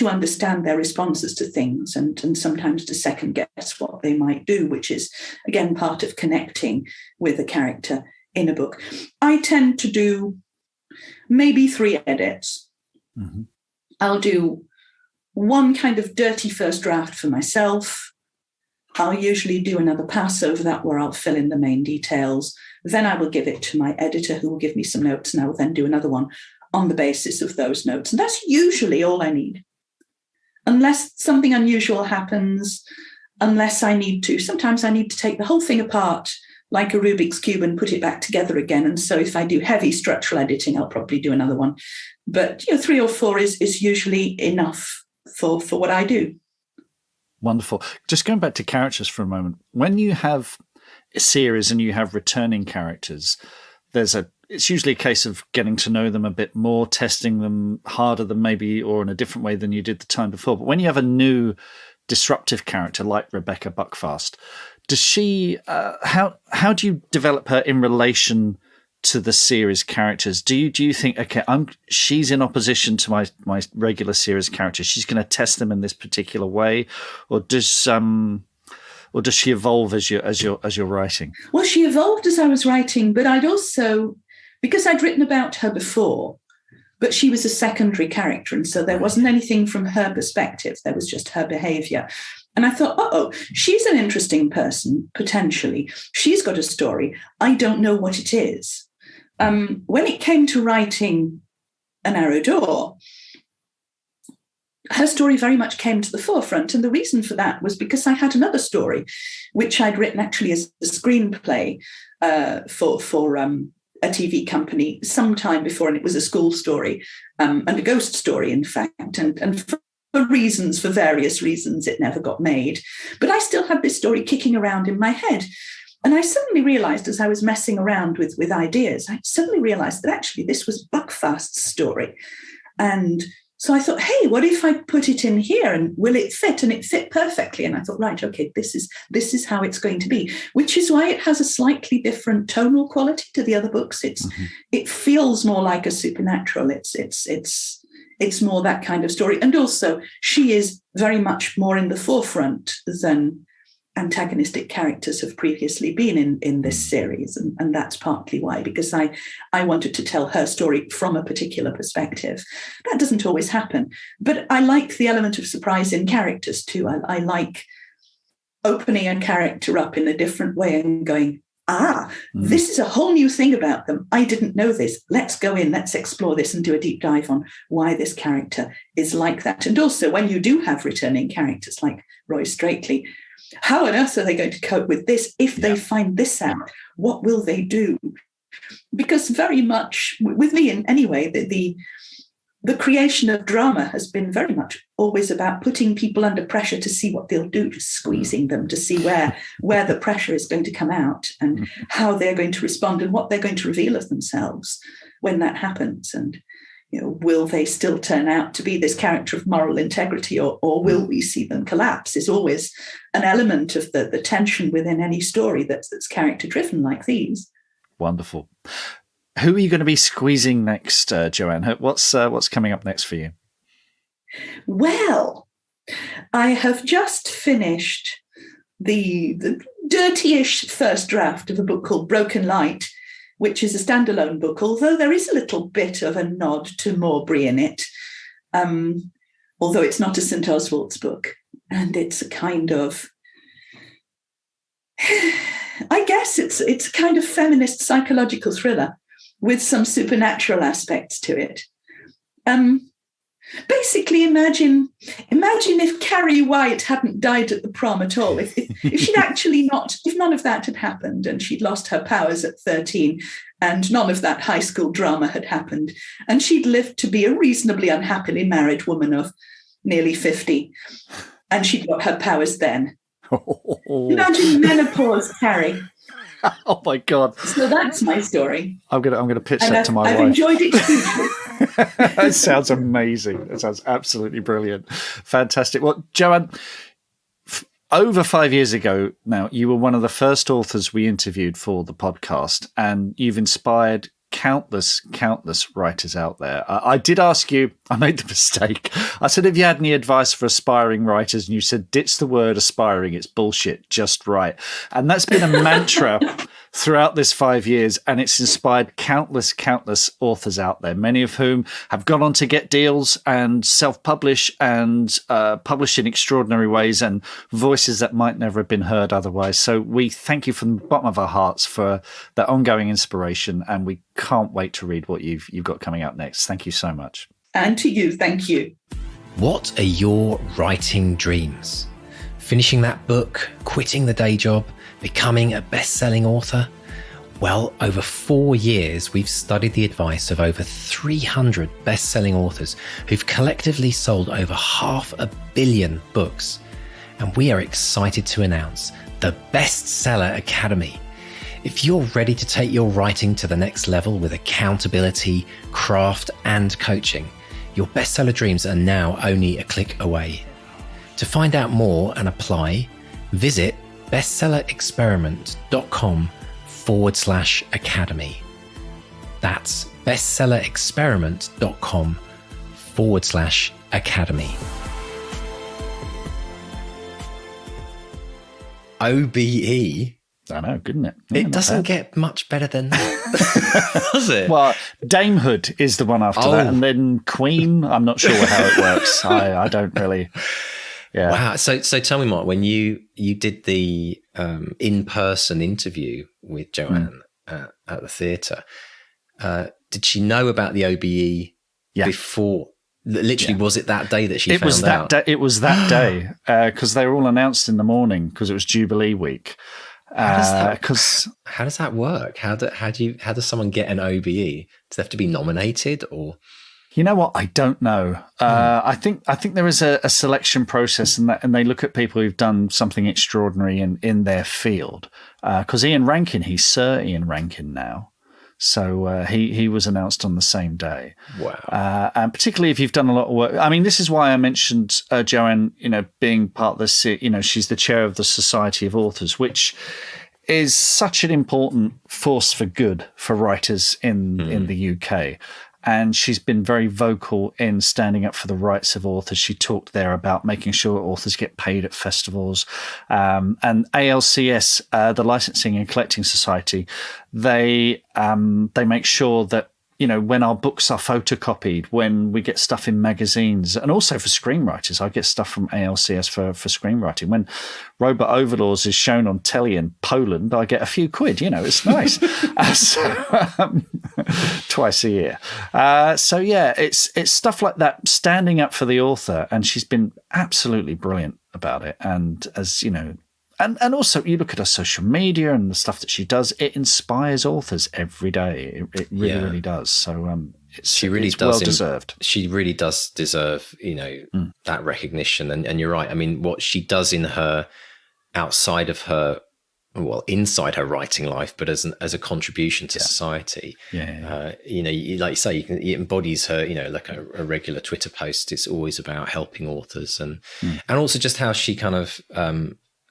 understand their responses to things and sometimes to second guess what they might do, which is, again, part of connecting with a character in a book. I tend to do maybe 3 edits. Mm-hmm. I'll do one kind of dirty first draft for myself. I'll usually do another pass over that where I'll fill in the main details. Then I will give it to my editor, who will give me some notes, and I will then do another one on the basis of those notes. And that's usually all I need. Unless something unusual happens, unless I need to. Sometimes I need to take the whole thing apart like a Rubik's Cube and put it back together again. And so if I do heavy structural editing, I'll probably do another one. But 3 or 4 is usually enough for what I do. Wonderful. Just going back to characters for a moment. When you have a series and you have returning characters, it's usually a case of getting to know them a bit more, testing them harder than maybe, or in a different way than you did the time before. But when you have a new disruptive character like Rebecca Buckfast, does she? How do you develop her in relation to the series characters? Do you think, okay, she's in opposition to my regular series character, she's going to test them in this particular way, or does she evolve as you're writing? Well, she evolved as I was writing, but I'd also, because I'd written about her before, but she was a secondary character, and so there wasn't anything from her perspective. There was just her behavior. And I thought, she's an interesting person, potentially. She's got a story. I don't know what it is. When it came to writing A Narrow Door, her story very much came to the forefront. And the reason for that was because I had another story, which I'd written actually as a screenplay for a TV company sometime before, and it was a school story and a ghost story, in fact. And for various reasons, it never got made. But I still had this story kicking around in my head. And I suddenly realized, as I was messing around with ideas, I suddenly realized that actually this was Buckfast's story. And so I thought, hey, what if I put it in here, and will it fit? And it fit perfectly. And I thought, right, okay, this is how it's going to be, which is why it has a slightly different tonal quality to the other books. It feels more like a supernatural. It's more that kind of story. And also she is very much more in the forefront than antagonistic characters have previously been in this series. And that's partly why, because I wanted to tell her story from a particular perspective. That doesn't always happen. But I like the element of surprise in characters too. I like opening a character up in a different way and going, this is a whole new thing about them. I didn't know this. Let's go in, let's explore this and do a deep dive on why this character is like that. And also when you do have returning characters like Roy Straightley, how on earth are they going to cope with this? If they find this out, what will they do? Because very much, with me in any way, the creation of drama has been very much always about putting people under pressure to see what they'll do, just squeezing them to see where the pressure is going to come out and how they're going to respond and what they're going to reveal of themselves when that happens. And will they still turn out to be this character of moral integrity, or will we see them collapse? Is always an element of the tension within any story that's character driven like these. Wonderful. Who are you going to be squeezing next, Joanne? What's coming up next for you? Well, I have just finished the dirty-ish first draft of a book called Broken Light, which is a standalone book, although there is a little bit of a nod to Mulberry in it, although it's not a St. Oswald's book. And it's a kind of, I guess it's a kind of feminist psychological thriller with some supernatural aspects to it. Basically, imagine if Carrie White hadn't died at the prom at all. If she'd actually if none of that had happened and she'd lost her powers at 13 and none of that high school drama had happened and she'd lived to be a reasonably unhappily married woman of nearly 50 and she'd got her powers then. Imagine menopause, Carrie. Oh my God! So that's my story. I'm gonna pitch that to my wife. I've enjoyed it hugely. That sounds amazing. That sounds absolutely brilliant. Fantastic. Well, Joanne, over 5 years ago now, you were one of the first authors we interviewed for the podcast, and you've inspired countless writers out there. I did ask you, I made the mistake. I said, have you had any advice for aspiring writers? And you said, ditch the word aspiring. It's bullshit. Just write. And that's been a mantra throughout this 5 years. And it's inspired countless authors out there, many of whom have gone on to get deals and self-publish and publish in extraordinary ways and voices that might never have been heard otherwise. So we thank you from the bottom of our hearts for that ongoing inspiration. And we can't wait to read what you've got coming out next. Thank you so much. And to you, thank you. What are your writing dreams? Finishing that book, quitting the day job, becoming a best-selling author? Well, over 4 years, we've studied the advice of over 300 best-selling authors who've collectively sold over 500 million books. And we are excited to announce the Bestseller Academy. If you're ready to take your writing to the next level with accountability, craft, and coaching, your bestseller dreams are now only a click away. To find out more and apply, visit bestsellerexperiment.com/academy. That's bestsellerexperiment.com/academy. OBE. I know, couldn't it? Yeah, it doesn't get much better than that, does it? Well, Damehood is the one after that, and then Queen. I'm not sure how it works. I don't really. Yeah. Wow. So tell me, Mark, when you did the in-person interview with Joanne at the theatre, did she know about the OBE before? Literally, was it that day that she found out? It was that day because they were all announced in the morning because it was Jubilee week. How does that work? How does someone get an OBE? Does they have to be nominated or? You know what? I don't know. I think there is a selection process, and they look at people who've done something extraordinary in their field. Because Ian Rankin, he's Sir Ian Rankin now, so he was announced on the same day. Wow! And particularly if you've done a lot of work. I mean, this is why I mentioned Joanne. being part of this. She's the chair of the Society of Authors, which is such an important force for good for writers in the UK. And she's been very vocal in standing up for the rights of authors. She talked there about making sure authors get paid at festivals. And ALCS, the Licensing and Collecting Society, they make sure that, when our books are photocopied, when we get stuff in magazines, and also for screenwriters, I get stuff from ALCS for screenwriting. When Robot Overlords is shown on telly in Poland, I get a few quid, it's nice. Twice a year. It's stuff like that, standing up for the author. And she's been absolutely brilliant about it. And as and also you look at her social media and the stuff that she does, it inspires authors every day. It really does. So it's well deserved. She really does deserve, that recognition. And you're right. I mean, what she does in her inside her writing life, but as a contribution to society. Like you say, it embodies her, like a regular Twitter post. It's always about helping authors and also just how she kind of,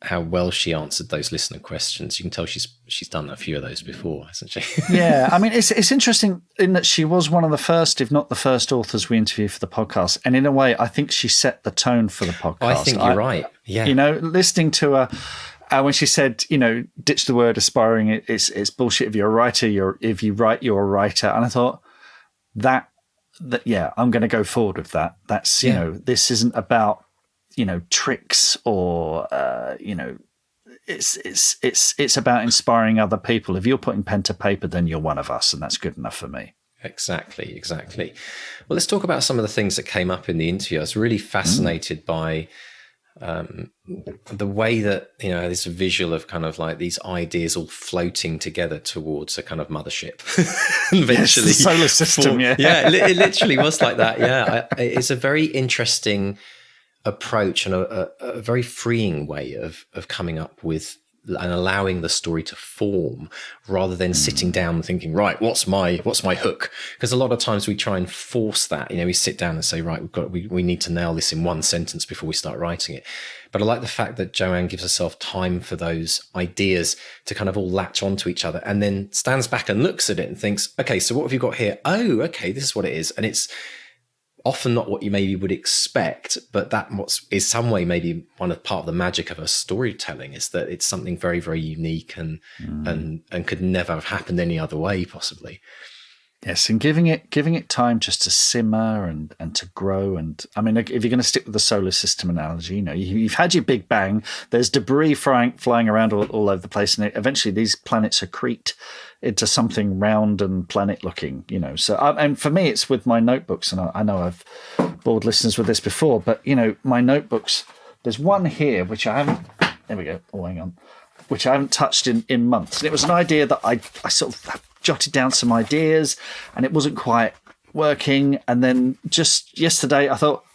how well she answered those listener questions. You can tell she's done a few of those before, hasn't she? Yeah, I mean, it's interesting in that she was one of the first, if not the first, authors we interviewed for the podcast, and in a way, I think she set the tone for the podcast. I think you're right. Yeah, listening to her when she said, ditch the word aspiring. It's bullshit. If you're a writer, if you write, you're a writer. And I thought that I'm going to go forward with that. That's this isn't about tricks or it's about inspiring other people. If you're putting pen to paper, then you're one of us, and that's good enough for me. Exactly. Well, let's talk about some of the things that came up in the interview. I was really fascinated by the way that, you know, this visual of kind of like these ideas all floating together towards a kind of mothership. Eventually, yes, the solar system. It literally was like that. Yeah, it's a very interesting approach and a very freeing way of coming up with and allowing the story to form, rather than sitting down and thinking, right, what's my hook? Because a lot of times we try and force that. You know, we sit down and say, right, we need to nail this in one sentence before we start writing it. But I like the fact that Joanne gives herself time for those ideas to kind of all latch onto each other, and then stands back and looks at it and thinks, okay, so what have you got here? Oh, okay, this is what it is. And it's often not what you maybe would expect, but that is some way maybe part of the magic of her storytelling, is that it's something very, very unique and could never have happened any other way, possibly. Yes, and giving it time just to simmer and to grow. And I mean, if you're going to stick with the solar system analogy, you know, you've had your Big Bang. There's debris flying around all over the place, and eventually these planets accrete into something round and planet-looking. You know, so and for me, it's with my notebooks, and I know I've bored listeners with this before, but you know, my notebooks. There's one here which I haven't. There we go. Oh, hang on. Which I haven't touched in months, and it was an idea that I sort of jotted down some ideas, and it wasn't quite working. And then just yesterday, I thought,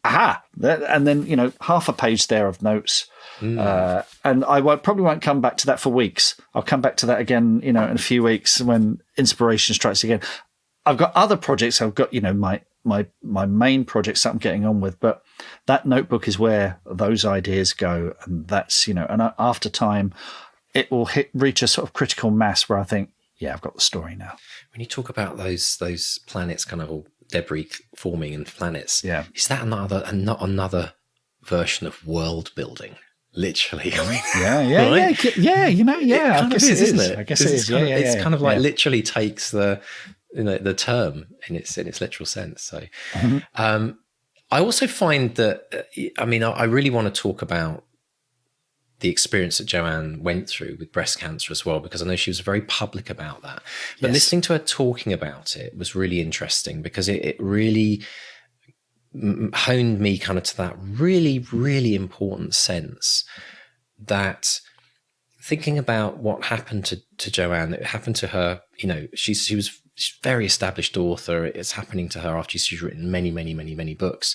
and then, you know, half a page there of notes. And I probably won't come back to that for weeks. I'll come back to that again, you know, in a few weeks when inspiration strikes again. I've got other projects. I've got, you know, my main projects that I'm getting on with, but that notebook is where those ideas go. And that's, you know, and after time, it will reach a sort of critical mass where I think, yeah, I've got the story now. When you talk about those planets kind of all debris forming and planets, is that another version of world building? Literally, I mean, yeah. You know, I guess it is, isn't it? I guess it is. It's kind of like literally takes the term in its literal sense. So, I also find that I really want to talk about the experience that Joanne went through with breast cancer as well, because I know she was very public about that. But listening to her talking about it was really interesting, because it really honed me kind of to that really, really important sense that thinking about what happened to Joanne, it happened to her, you know, she was a very established author. It's happening to her after she's written many, many, many, many books.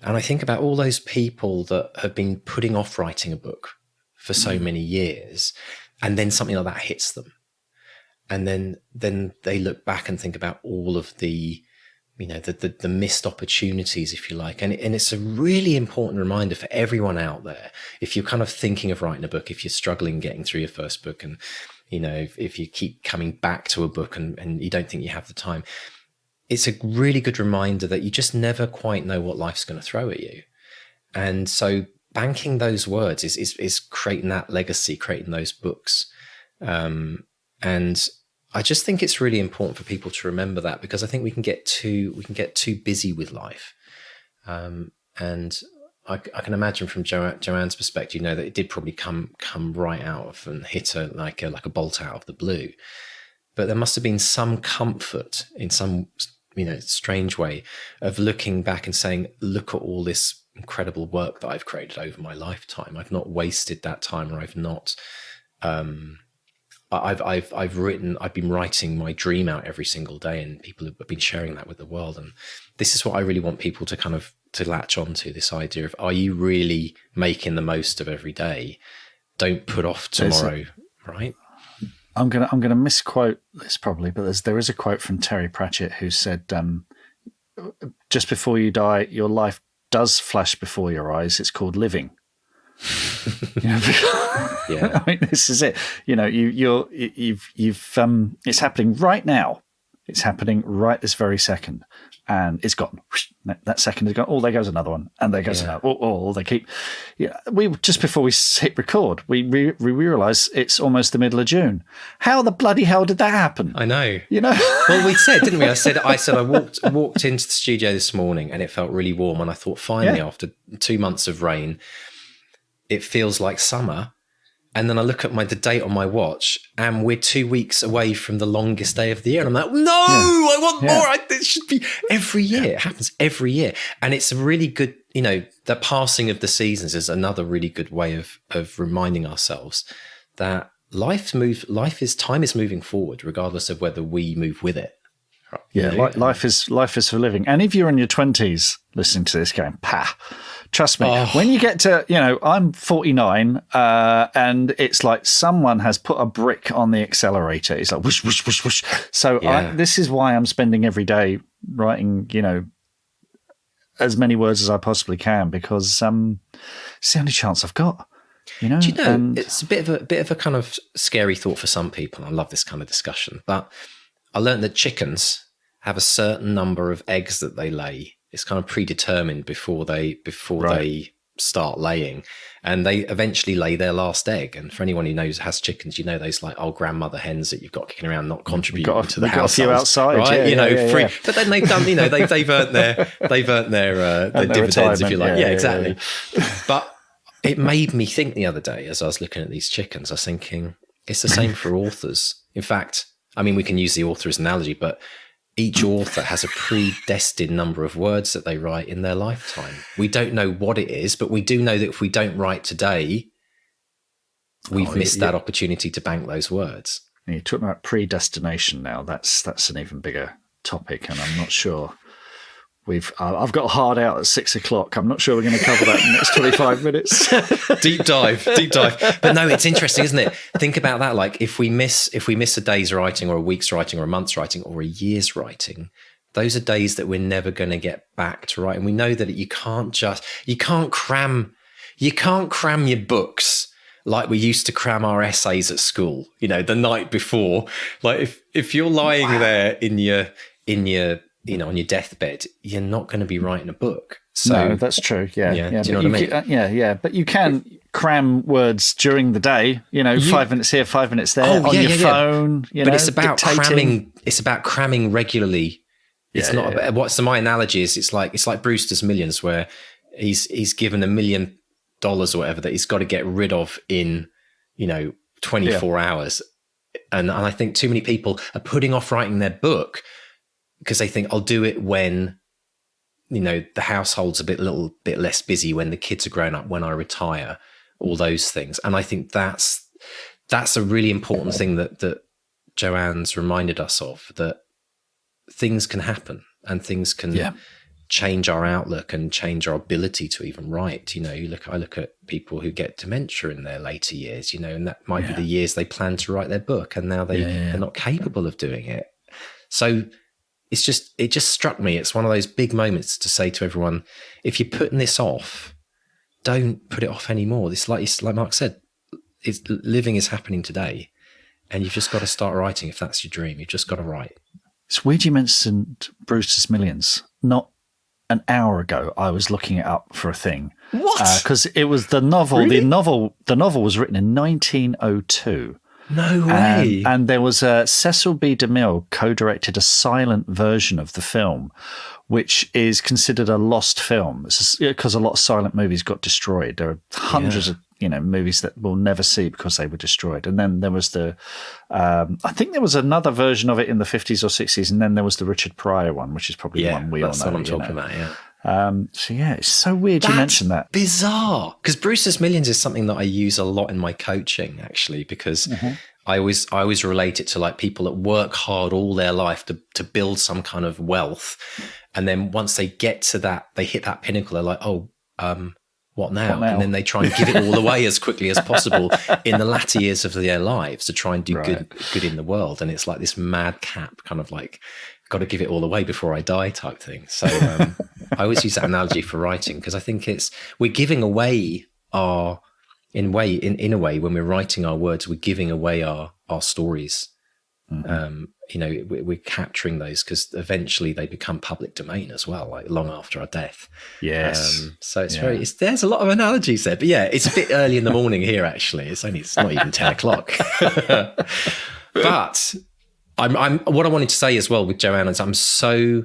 And I think about all those people that have been putting off writing a book for so many years, and then something like that hits them. And then they look back and think about all of the, you know, the missed opportunities, if you like. And it's a really important reminder for everyone out there. If you're kind of thinking of writing a book, if you're struggling getting through your first book, and, you know, if you keep coming back to a book and you don't think you have the time, it's a really good reminder that you just never quite know what life's going to throw at you. And so banking those words is creating that legacy, creating those books. And I just think it's really important for people to remember that, because I think we can get too busy with life. And I can imagine from Joanne's perspective, you know, that it did probably come right out of and hit her like a bolt out of the blue. But there must have been some comfort in some, you know, strange way of looking back and saying, look at all this incredible work that I've created over my lifetime. I've not wasted that time, or I've not, I've been writing my dream out every single day, and people have been sharing that with the world. And this is what I really want people to kind of to latch onto, this idea of, are you really making the most of every day? Don't put off tomorrow, right? I'm gonna misquote this probably, but there is a quote from Terry Pratchett who said, just before you die, your life does flash before your eyes. It's called living. You know, I mean, this is it. You know, you've it's happening right now. It's happening right this very second, and it's gone. That second is gone. Oh, there goes another one, and there goes another. Oh, they keep. Yeah, we just before we hit record, we realize it's almost the middle of June. How the bloody hell did that happen? I know. You know. Well, we said, didn't we? I said I walked into the studio this morning, and it felt really warm, and I thought, finally, after 2 months of rain, it feels like summer. And then I look at the date on my watch, and we're 2 weeks away from the longest day of the year. And I'm like, no, I want more. It should be every year. It happens every year. And it's a really good, the passing of the seasons is another really good way of reminding ourselves that time is moving forward, regardless of whether we move with it. Yeah, life is for living. And if you're in your 20s listening to this going, trust me, when you get to, I'm 49 and it's like someone has put a brick on the accelerator. It's like whoosh, whoosh, whoosh, whoosh. So this is why I'm spending every day writing, as many words as I possibly can, because it's the only chance I've got. Do you know, it's a bit of a kind of scary thought for some people. I love this kind of discussion, but I learned that chickens have a certain number of eggs that they lay. It's kind of predetermined before they start laying, and they eventually lay their last egg. And for anyone who has chickens, those like old grandmother hens that you've got kicking around, not contributing to the house. Got a few outside, right? Free. But then they've done, they've earned their dividends, if you like. Yeah, exactly. But it made me think the other day as I was looking at these chickens. I was thinking it's the same for authors. In fact, I mean, we can use the author as an analogy, but each author has a predestined number of words that they write in their lifetime. We don't know what it is, but we do know that if we don't write today, we've missed that opportunity to bank those words. You're talking about predestination now. That's an even bigger topic, and I'm not sure I've got a hard out at 6 o'clock. I'm not sure we're going to cover that in the next 25 minutes. Deep dive. But no, it's interesting, isn't it? Think about that. Like if we miss a day's writing or a week's writing or a month's writing or a year's writing, those are days that we're never going to get back to writing. We know that you can't cram your books like we used to cram our essays at school, the night before. Like if you're lying there in your on your deathbed, you're not going to be writing a book. So no, that's true. Yeah. Do you know what I mean? But you can cram words during the day. 5 minutes here, 5 minutes there on your phone. But it's about cramming. It's about cramming regularly. It's not about what's my analogy is. It's like Brewster's Millions, where he's given $1 million or whatever that he's got to get rid of in 24 hours, and I think too many people are putting off writing their book because they think I'll do it when, the household's a little bit less busy, when the kids are grown up, when I retire, all those things. And I think that's a really important thing that Joanne's reminded us of, that things can happen and things can change our outlook and change our ability to even write. I look at people who get dementia in their later years, and that might be the years they plan to write their book, and now they're not capable of doing it. So it just struck me. It's one of those big moments to say to everyone, if you're putting this off, don't put it off anymore. It's like Mark said, living is happening today, and you've just got to start writing. If that's your dream, you've just got to write. It's weird you mentioned Brewster's Millions. Not an hour ago, I was looking it up for a thing. What? Because it was the novel. Really? The novel was written in 1902. No way. And there was Cecil B. DeMille co-directed a silent version of the film, which is considered a lost film because a lot of silent movies got destroyed. There are hundreds of movies that we'll never see because they were destroyed. And then there was I think there was another version of it in the 50s or 60s, and then there was the Richard Pryor one, which is probably the one we all know. That's what I'm talking about. Yeah. It's so weird you mentioned that. Bizarre, because Brewster's Millions is something that I use a lot in my coaching, actually, because I always relate it to like people that work hard all their life to build some kind of wealth, and then once they get to that, they hit that pinnacle, they're like, what now? And then they try and give it all away as quickly as possible in the latter years of their lives to try and do good in the world. And it's like this madcap kind of like, got to give it all away before I die type thing. So I always use that analogy for writing, because I think we're giving away in a way, when we're writing our words, we're giving away our stories. We're capturing those because eventually they become public domain as well, like long after our death. Yes. So it's there's a lot of analogies there, but it's a bit early in the morning here. Actually, it's not even 10 o'clock. But I'm what I wanted to say as well with Joanne is I'm so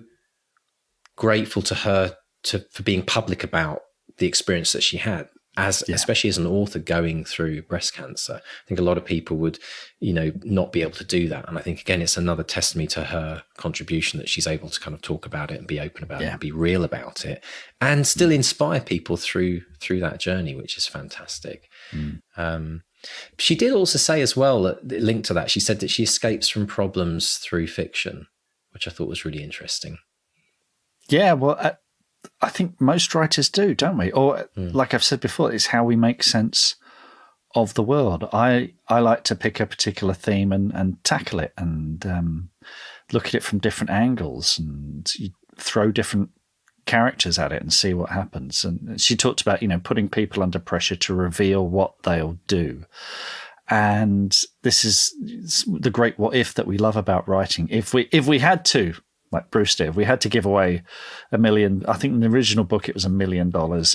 grateful to her for being public about the experience that she had. especially as an author going through breast cancer. I think a lot of people would, not be able to do that. And I think, again, it's another testimony to her contribution that she's able to kind of talk about it and be open about it and be real about it and still inspire people through that journey, which is fantastic. She did also say as well, that linked to that, she said that she escapes from problems through fiction, which I thought was really interesting. Yeah, well, I think most writers do, don't we? Or like I've said before, it's how we make sense of the world. I like to pick a particular theme and tackle it and look at it from different angles and you throw different characters at it and see what happens. And she talked about, putting people under pressure to reveal what they'll do. And this is the great what if that we love about writing. If we had to, like Bruce did, if we had to give away $1 million, I think in the original book it was $1 million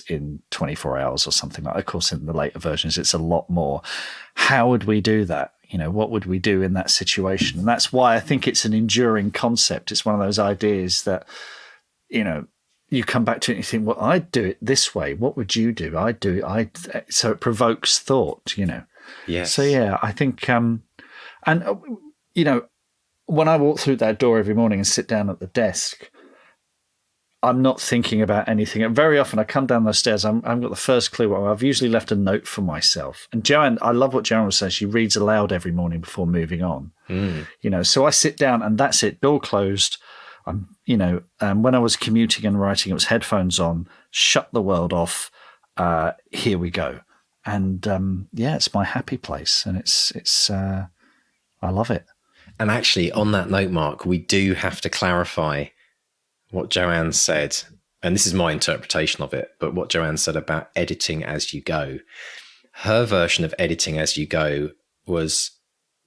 in 24 hours or something like that. Of course, in the later versions, it's a lot more. How would we do that? What would we do in that situation? And that's why I think it's an enduring concept. It's one of those ideas that, you come back to it and you think, well, I'd do it this way. What would you do? I'd do it. So it provokes thought, Yes. So, yeah, I think, when I walk through that door every morning and sit down at the desk, I'm not thinking about anything. And very often I come down those stairs, I've got the first clue. I've usually left a note for myself. And Joanne, I love what Joanne was saying. She reads aloud every morning before moving on. So I sit down and that's it, door closed. When I was commuting and writing, it was headphones on, shut the world off. Here we go. And it's my happy place. And it's I love it. And actually, on that note, Mark, we do have to clarify what Joanne said. And this is my interpretation of it, but what Joanne said about editing as you go. Her version of editing as you go was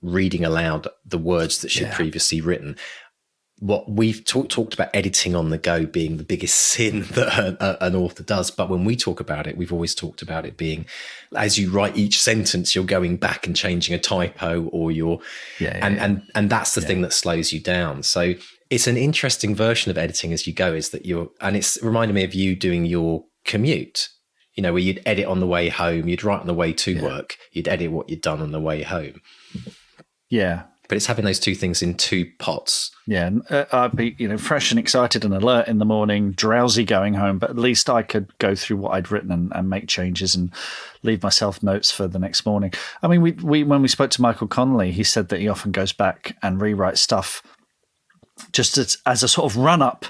reading aloud the words that she'd previously written. What we've talked about editing on the go being the biggest sin that an author does. But when we talk about it, we've always talked about it being, as you write each sentence, you're going back and changing a typo or and that's the thing that slows you down. So it's an interesting version of editing as you go is that and it's reminded me of you doing your commute, where you'd edit on the way home, you'd write on the way to work, you'd edit what you'd done on the way home. Yeah. But it's having those two things in two pots. Yeah, I'd be, fresh and excited and alert in the morning, drowsy going home, but at least I could go through what I'd written and make changes and leave myself notes for the next morning. I mean, we when we spoke to Michael Connolly, he said that he often goes back and rewrites stuff just as a sort of run-up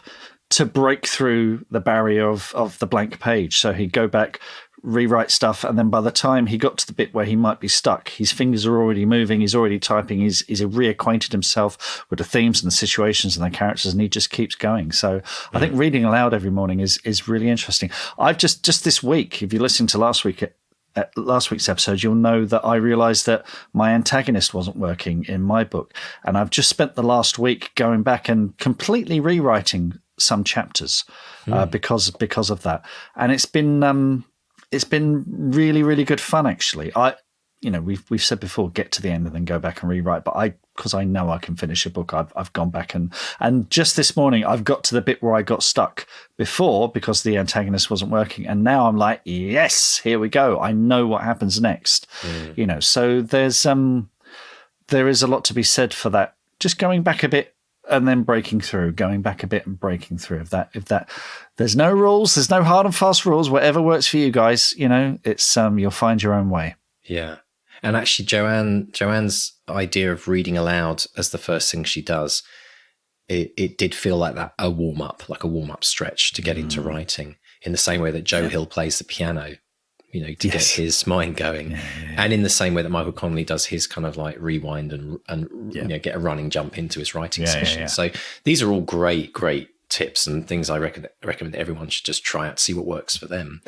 to break through the barrier of the blank page. So he'd go back, rewrite stuff, and then by the time he got to the bit where he might be stuck, his fingers are already moving, he's already typing, he's reacquainted himself with the themes and the situations and the characters, and he just keeps going. So I think reading aloud every morning is really interesting. I've just this week, if you listen to last week's episode, you'll know that I realized that my antagonist wasn't working in my book, and I've just spent the last week going back and completely rewriting some chapters because of that, and it's been really, really good fun, actually. We've said before, get to the end and then go back and rewrite. But because I know I can finish a book, I've gone back and just this morning I've got to the bit where I got stuck before because the antagonist wasn't working, and now I'm like, yes, here we go. I know what happens next. So there is a lot to be said for that. Just going back a bit and then breaking through, going back a bit and breaking through. If that, there's no rules, there's no hard and fast rules. Whatever works for you guys, it's you'll find your own way. Yeah, and actually, Joanne's idea of reading aloud as the first thing she does, it did feel like that a warm up stretch to get into writing. In the same way that Joe Hill plays the piano, to get his mind going. And in the same way that Michael Connolly does his kind of like rewind and get a running jump into his writing session. So these are all great tips and things I recommend everyone should just try out, see what works for them.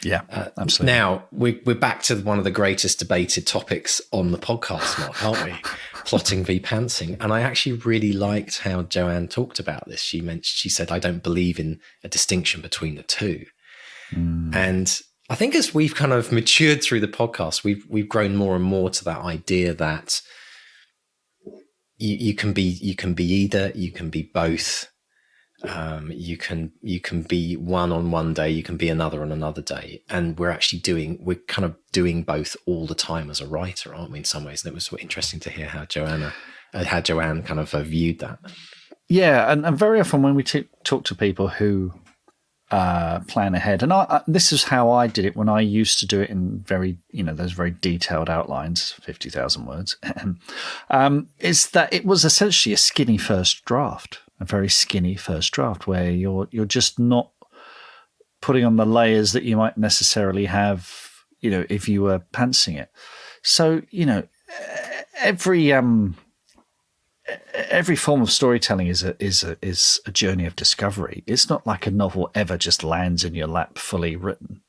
Yeah, absolutely. Now we're back to one of the greatest debated topics on the podcast, Mark, aren't we? Plotting v pantsing. And I actually really liked how Joanne talked about this. She said, I don't believe in a distinction between the two. And I think as we've kind of matured through the podcast, we've grown more and more to that idea that you can be either, you can be both. You can be one on one day, you can be another on another day, and we're kind of doing both all the time as a writer, aren't we? In some ways, and it was interesting to hear how Joanne kind of viewed that. Yeah, and very often when we talk to people who plan ahead, and this is how I did it when I used to do it in very, those very detailed outlines, 50,000 words, is that it was essentially a skinny first draft, a very skinny first draft, where you're just not putting on the layers that you might necessarily have, if you were pantsing it. So, every form of storytelling is a journey of discovery. It's not like a novel ever just lands in your lap fully written.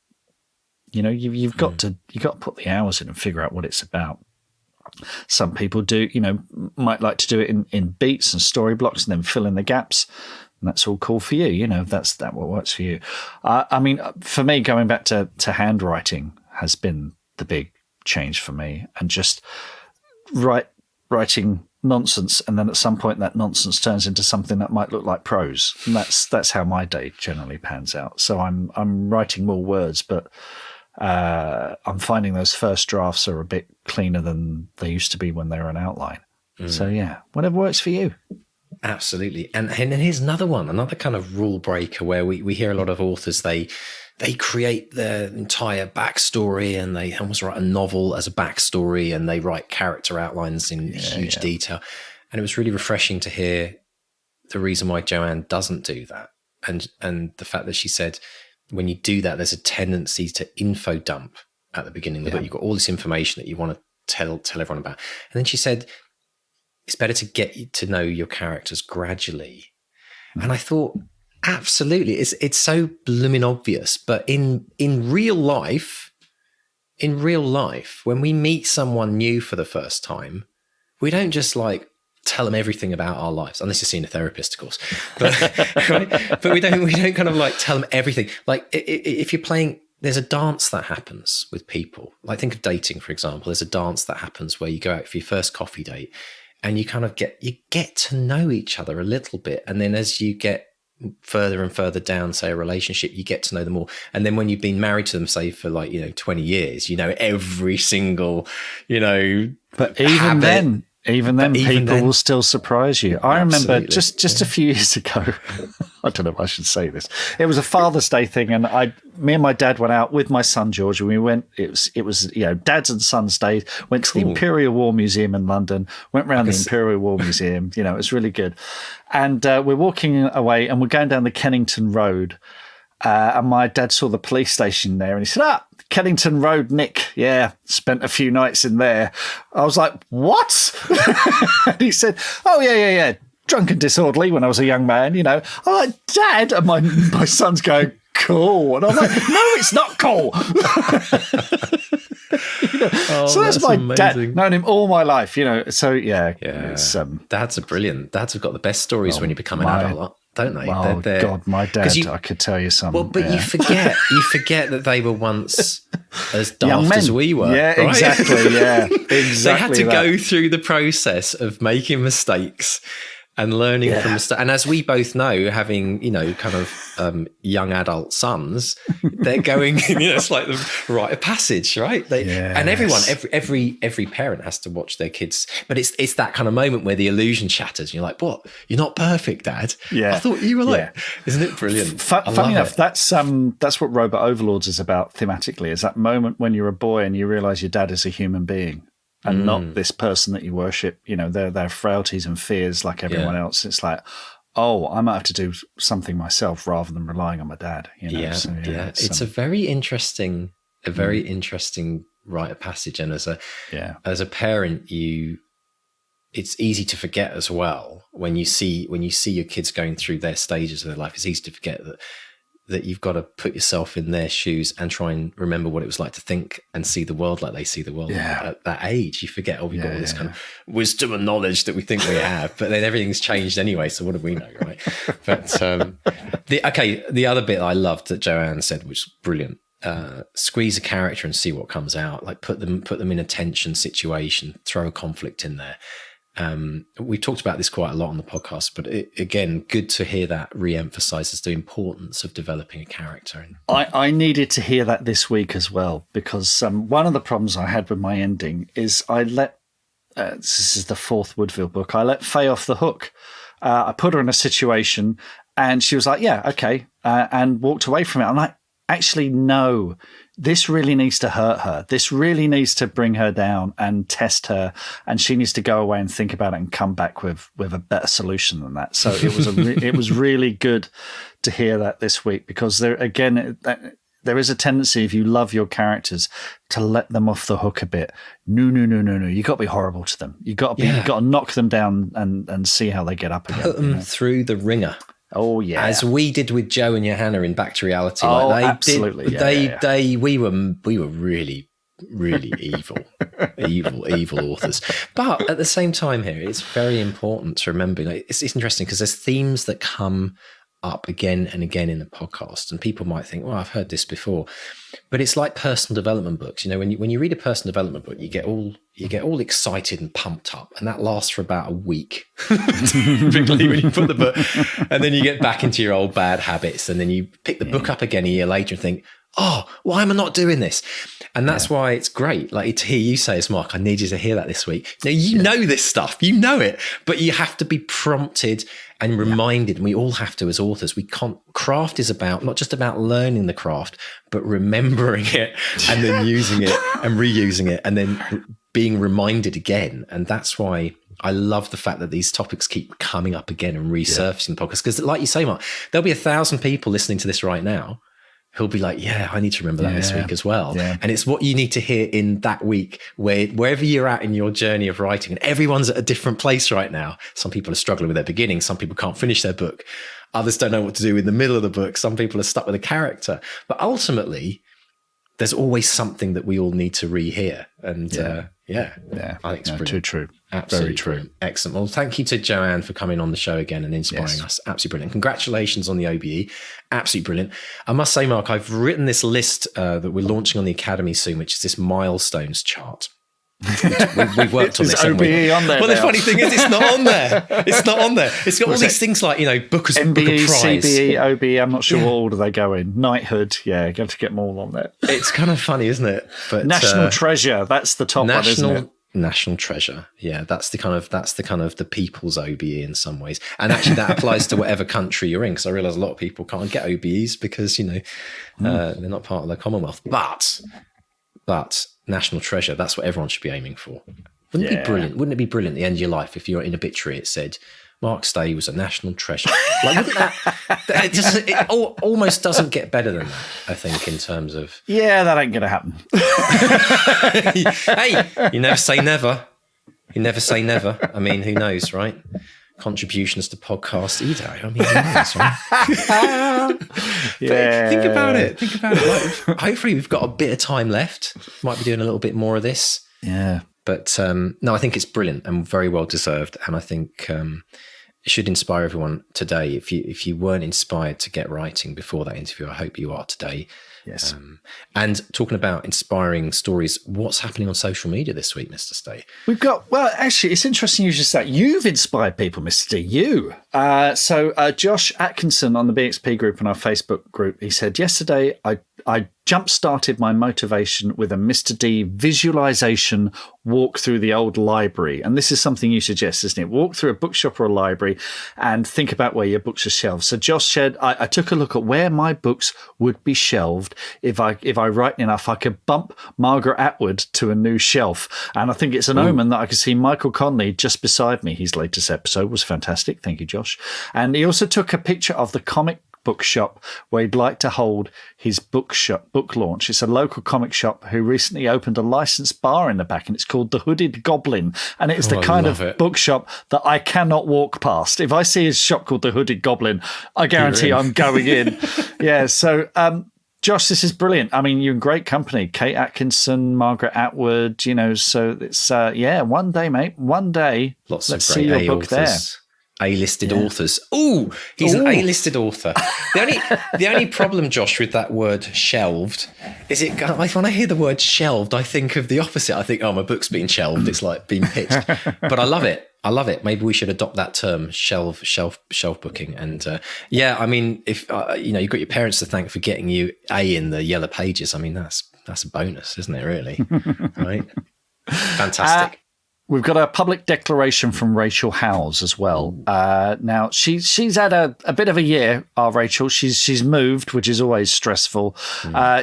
You've got to put the hours in and figure out what it's about. Some people might like to do it in beats and story blocks and then fill in the gaps. And that's all cool for you. That's what works for you. For me, going back to handwriting has been the big change for me, and just writing nonsense, and then at some point that nonsense turns into something that might look like prose, and that's how my day generally pans out. So I'm writing more words, but I'm finding those first drafts are a bit cleaner than they used to be when they were an outline. So yeah, whatever works for you. Absolutely. And here's another kind of rule breaker where we hear a lot of authors, they create their entire backstory, and they almost write a novel as a backstory, and they write character outlines in huge detail. And it was really refreshing to hear the reason why Joanne doesn't do that. And the fact that she said, when you do that, there's a tendency to info dump at the beginning of the book. You've got all this information that you want to tell everyone about. And then she said, it's better to get to know your characters gradually. And I thought, absolutely, it's so blooming obvious. But in real life, when we meet someone new for the first time, we don't just tell them everything about our lives, unless you're seeing a therapist, of course. But right? But we don't kind of tell them everything. If you're playing, there's a dance that happens with people. Think of dating, for example. There's a dance that happens where you go out for your first coffee date, and you kind of get to know each other a little bit, and then as you get further and further down, say, a relationship, you get to know them more. And then when you've been married to them, say, for 20 years, every single, But even then, people will still surprise you. I remember just a few years ago, I don't know if I should say this. It was a Father's Day thing, and me and my dad went out with my son George, and we went. It was Dad's and Son's Day. Went to the Imperial War Museum in London. Went around the Imperial War Museum. It was really good. And we're walking away, and we're going down the Kennington Road. And my dad saw the police station there, and he said, Kennington Road, Nick. Yeah, spent a few nights in there. I was like, what? And he said, oh, yeah. Drunk and disorderly when I was a young man, I'm like, Dad. And my son's going, cool. And I'm like, no, it's not cool. So that's my amazing dad. Known him all my life, So yeah. Dads are brilliant. Dads have got the best stories when you become an adult, don't they? Oh God, my dad! I could tell you something. Well, but you forget that they were once as daft as we were. Yeah, right? Exactly. Yeah, exactly. They had to go through the process of making mistakes and learning from mistakes. And as we both know, having kind of young adult sons, they're going. It's like the rite of passage, right? And everyone, every parent has to watch their kids. But it's that kind of moment where the illusion shatters. And you're like, "What? You're not perfect, Dad? Yeah, I thought you were Isn't it brilliant?" Funny enough, that's what Robot Overlords is about thematically. Is that moment when you're a boy and you realise your dad is a human being. And not this person that you worship, their frailties and fears like everyone else. It's like, I might have to do something myself rather than relying on my dad. It's a very interesting, rite of passage. And as a parent, it's easy to forget as well when you see your kids going through their stages of their life. It's easy to forget that you've got to put yourself in their shoes and try and remember what it was like to think and see the world like they see the world. At that age, you forget, we've got all this kind of wisdom and knowledge that we think we have, but then everything's changed anyway. So what do we know, right? But the other bit I loved that Joanne said was brilliant. Squeeze a character and see what comes out. Put them in a tension situation, throw a conflict in there. We've talked about this quite a lot on the podcast, but again, good to hear that re-emphasizes the importance of developing a character. I needed to hear that this week as well, because one of the problems I had with my ending is I let, this is the fourth Woodville book, I let Faye off the hook. I put her in a situation and she was like, yeah, okay, and walked away from it. I'm like, actually, no, this really needs to hurt her. This really needs to bring her down and test her. And she needs to go away and think about it and come back with a better solution than that. So it was it was really good to hear that this week, because there is a tendency, if you love your characters, to let them off the hook a bit. No. You got to be horrible to them. You got to knock them down and see how they get up again. Put them through the ringer. Oh yeah, as we did with Joe and Johanna in Back to Reality. Oh, absolutely. We were really, really evil authors. But at the same time, here it's very important to remember. It's interesting because there's themes that come up again and again in the podcast, and people might think, well, I've heard this before, but it's like personal development books. When you read a personal development book, you get all excited and pumped up, and that lasts for about a week, typically, when you put the book, and then you get back into your old bad habits, and then you pick the book up again a year later and think, oh, why am I not doing this? And that's why it's great. Like, to hear you say this, Mark, I need you to hear that this week. Now, you know this stuff, you know it, but you have to be prompted and reminded. And we all have to as authors. Craft is not just about learning the craft, but remembering it and then using it and reusing it and then being reminded again. And that's why I love the fact that these topics keep coming up again and resurfacing the podcast. Because like you say, Mark, there'll be 1,000 people listening to this right now who'll be like, yeah, I need to remember that this week as well. Yeah. And it's what you need to hear in that week, wherever you're at in your journey of writing. And everyone's at a different place right now. Some people are struggling with their beginning. Some people can't finish their book. Others don't know what to do in the middle of the book. Some people are stuck with a character. But ultimately, there's always something that we all need to rehear. And I think it's brilliant. Too true. Absolutely very true. Brilliant. Excellent. Well, thank you to Joanne for coming on the show again and inspiring us. Absolutely brilliant. Congratulations on the OBE. Absolutely brilliant. I must say, Mark, I've written this list that we're launching on the Academy soon, which is this milestones chart. We've worked on this, haven't we? On there. Well, the funny thing is, it's not on there. It's not on there. It's got all these things like, book of MBE, prize. CBE, OBE. I'm not sure what order they go in. Knighthood. Yeah, you have to get them all on there. It's kind of funny, isn't it? But National Treasure. That's the top one, isn't it? National Treasure. Yeah, that's the kind of the people's OBE in some ways. And actually that applies to whatever country you're in, because I realise a lot of people can't get OBEs because, they're not part of the Commonwealth. But National Treasure, that's what everyone should be aiming for. Wouldn't it be brilliant? Wouldn't it be brilliant at the end of your life if you're in obituary it said, Mark Stay was a national treasure? Like, wouldn't it almost doesn't get better than that, I think, in terms of... Yeah, that ain't going to happen. Hey, you never say never. You never say never. I mean, who knows, right? Contributions to podcast either. I mean, who knows, right? But think about it. Like, hopefully we've got a bit of time left. Might be doing a little bit more of this. Yeah. But no, I think it's brilliant and very well deserved. And I think it should inspire everyone today. If you weren't inspired to get writing before that interview, I hope you are today. Yes. And talking about inspiring stories, what's happening on social media this week, Mr. Stay? We've got, actually, it's interesting you just say you've inspired people, Mr. D. You. So Josh Atkinson on the BXP group and our Facebook group, he said, yesterday I jump-started my motivation with a Mr. D visualization walk through the old library. And this is something you suggest, isn't it? Walk through a bookshop or a library and think about where your books are shelved. So Josh said, I took a look at where my books would be shelved if I write enough, I could bump Margaret Atwood to a new shelf. And I think it's an omen that I could see Michael Conley just beside me. His latest episode was fantastic. Thank you, Josh. And he also took a picture of the comic book shop where he'd like to hold his book launch. It's a local comic shop who recently opened a licensed bar in the back, and it's called the Hooded Goblin. And it's the kind of bookshop that I cannot walk past. If I see a shop called the Hooded Goblin, I guarantee I'm going in. Yeah. So, Josh, this is brilliant. I mean, you're in great company. Kate Atkinson, Margaret Atwood, so it's, one day, mate, one day. Let's see your book there. A-listed authors. Oh, he's an A-listed author. The only problem, Josh, with that word shelved is when I hear the word shelved, I think of the opposite. I think, my book's being shelved. It's like being pitched. But I love it. I love it. Maybe we should adopt that term, shelf booking. And I mean, if you've got your parents to thank for getting you in the Yellow Pages. I mean, that's a bonus, isn't it? Really, right? Fantastic. We've got a public declaration from Rachel Howes as well. Now she's had a bit of a year. Rachel, she's moved, which is always stressful.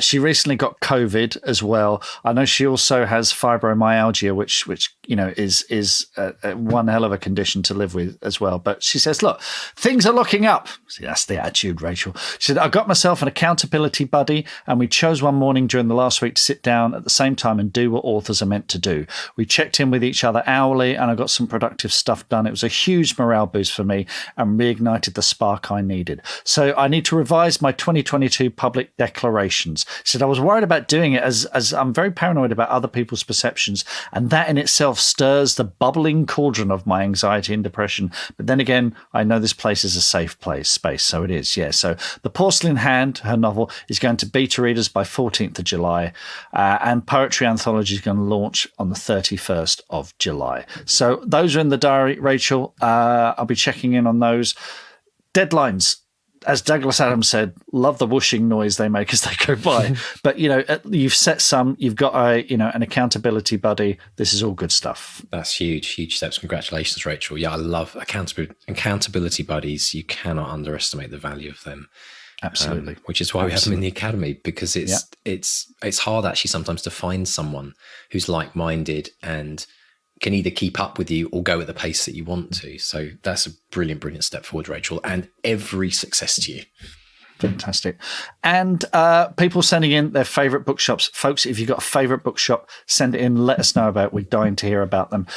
She recently got COVID as well. I know she also has fibromyalgia, which is one hell of a condition to live with as well. But she says, look, things are looking up. See, that's the attitude, Rachel. She said, I got myself an accountability buddy, and we chose one morning during the last week to sit down at the same time and do what authors are meant to do. We checked in with each other hourly, and I got some productive stuff done. It was a huge morale boost for me and reignited the spark I needed. So I need to revise my 2022 public declarations. She said, I was worried about doing it as I'm very paranoid about other people's perceptions, and that in itself stirs the bubbling cauldron of my anxiety and depression. But then again, I know this place is a safe space. So it is, yeah. So The Porcelain Hand, her novel, is going to beta readers by 14th of July, and Poetry Anthology is going to launch on the 31st of July. So those are in the diary, Rachel. I'll be checking in on those. Deadlines, as Douglas Adams said, love the whooshing noise they make as they go by. But you've set some. You've got an accountability buddy. This is all good stuff. That's huge steps. Congratulations, Rachel. Yeah, I love accountability buddies. You cannot underestimate the value of them. Absolutely. Which is why we have them in the academy, because it's hard actually sometimes to find someone who's like-minded and can either keep up with you or go at the pace that you want to. So that's a brilliant step forward, Rachel, and every success to you. Fantastic. And people sending in their favourite bookshops. Folks, if you've got a favourite bookshop, send it in. Let us know about it. We're dying to hear about them.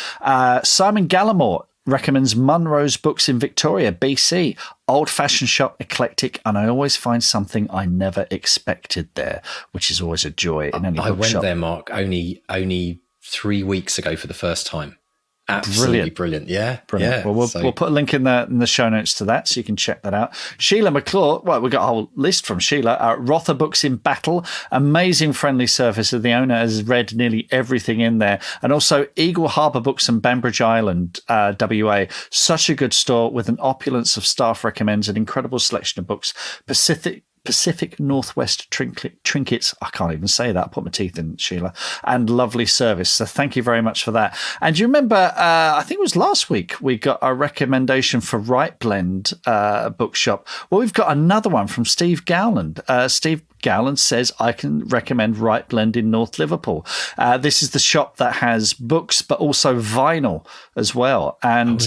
Simon Gallimore recommends Munro's Books in Victoria, BC. Old-fashioned shop, eclectic, and I always find something I never expected there, which is always a joy in any bookshop. I went there, Mark, only 3 weeks ago for the first time. Absolutely brilliant. Yeah. Brilliant. Yeah. Well, we'll put a link in the show notes to that so you can check that out. Sheila McClure, well, we've got a whole list from Sheila. Rother Books in Battle, amazing friendly service. The owner has read nearly everything in there. And also Eagle Harbour Books in Banbridge Island, WA. Such a good store with an opulence of staff recommends an incredible selection of books. Pacific Northwest trinkets. I can't even say that. I put my teeth in, Sheila. And lovely service. So thank you very much for that. And you remember, I think it was last week, we got a recommendation for Right Blend Bookshop. Well, we've got another one from Steve Gowland. Steve Gowland says, I can recommend Right Blend in North Liverpool. This is the shop that has books, but also vinyl as well. And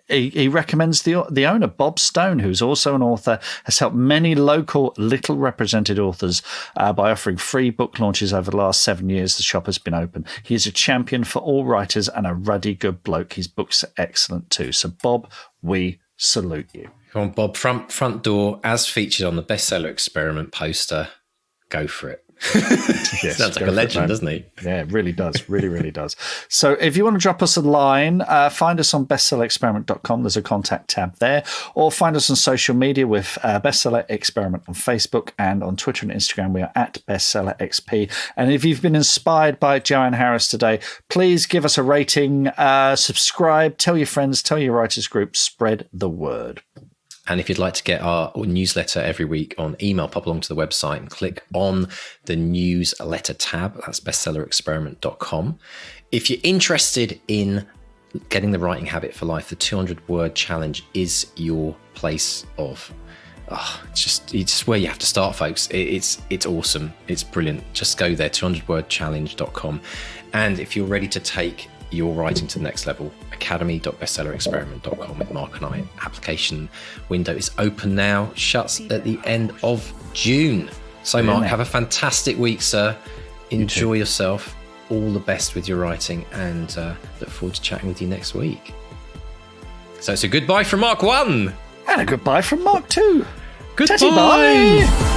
he recommends the owner, Bob Stone, who's also an author, has helped many local, little represented authors by offering free book launches over the last 7 years. The shop has been open. He is a champion for all writers and a ruddy good bloke. His books are excellent too. So, Bob, we salute you. Come on, Bob, front door, as featured on the bestseller experiment poster. Go for it. Yes, sounds like a legend, doesn't he? Yeah, it really does. Really does. So if you want to drop us a line, find us on bestsellerexperiment.com. There's a contact tab there. Or find us on social media with Bestseller Experiment on Facebook, and on Twitter and Instagram, we are at BestsellerXP. And if you've been inspired by Joanne Harris today, please give us a rating, subscribe, tell your friends, tell your writers group, spread the word. And if you'd like to get our newsletter every week on email, pop along to the website and click on the newsletter tab. That's bestsellerexperiment.com. If you're interested in getting the writing habit for life, the 200-word challenge is your place of. It's just where you have to start, folks. It's awesome. It's brilliant. Just go there, 200wordchallenge.com. And if you're ready to take your writing to the next level, academy.bestsellerexperiment.com with Mark and I. Application window is open now, shuts at the end of June. So Mark, have a fantastic week, sir. Enjoy yourself. All the best with your writing, and look forward to chatting with you next week. So it's a goodbye from Mark 1. And a goodbye from Mark 2. Goodbye. Bye.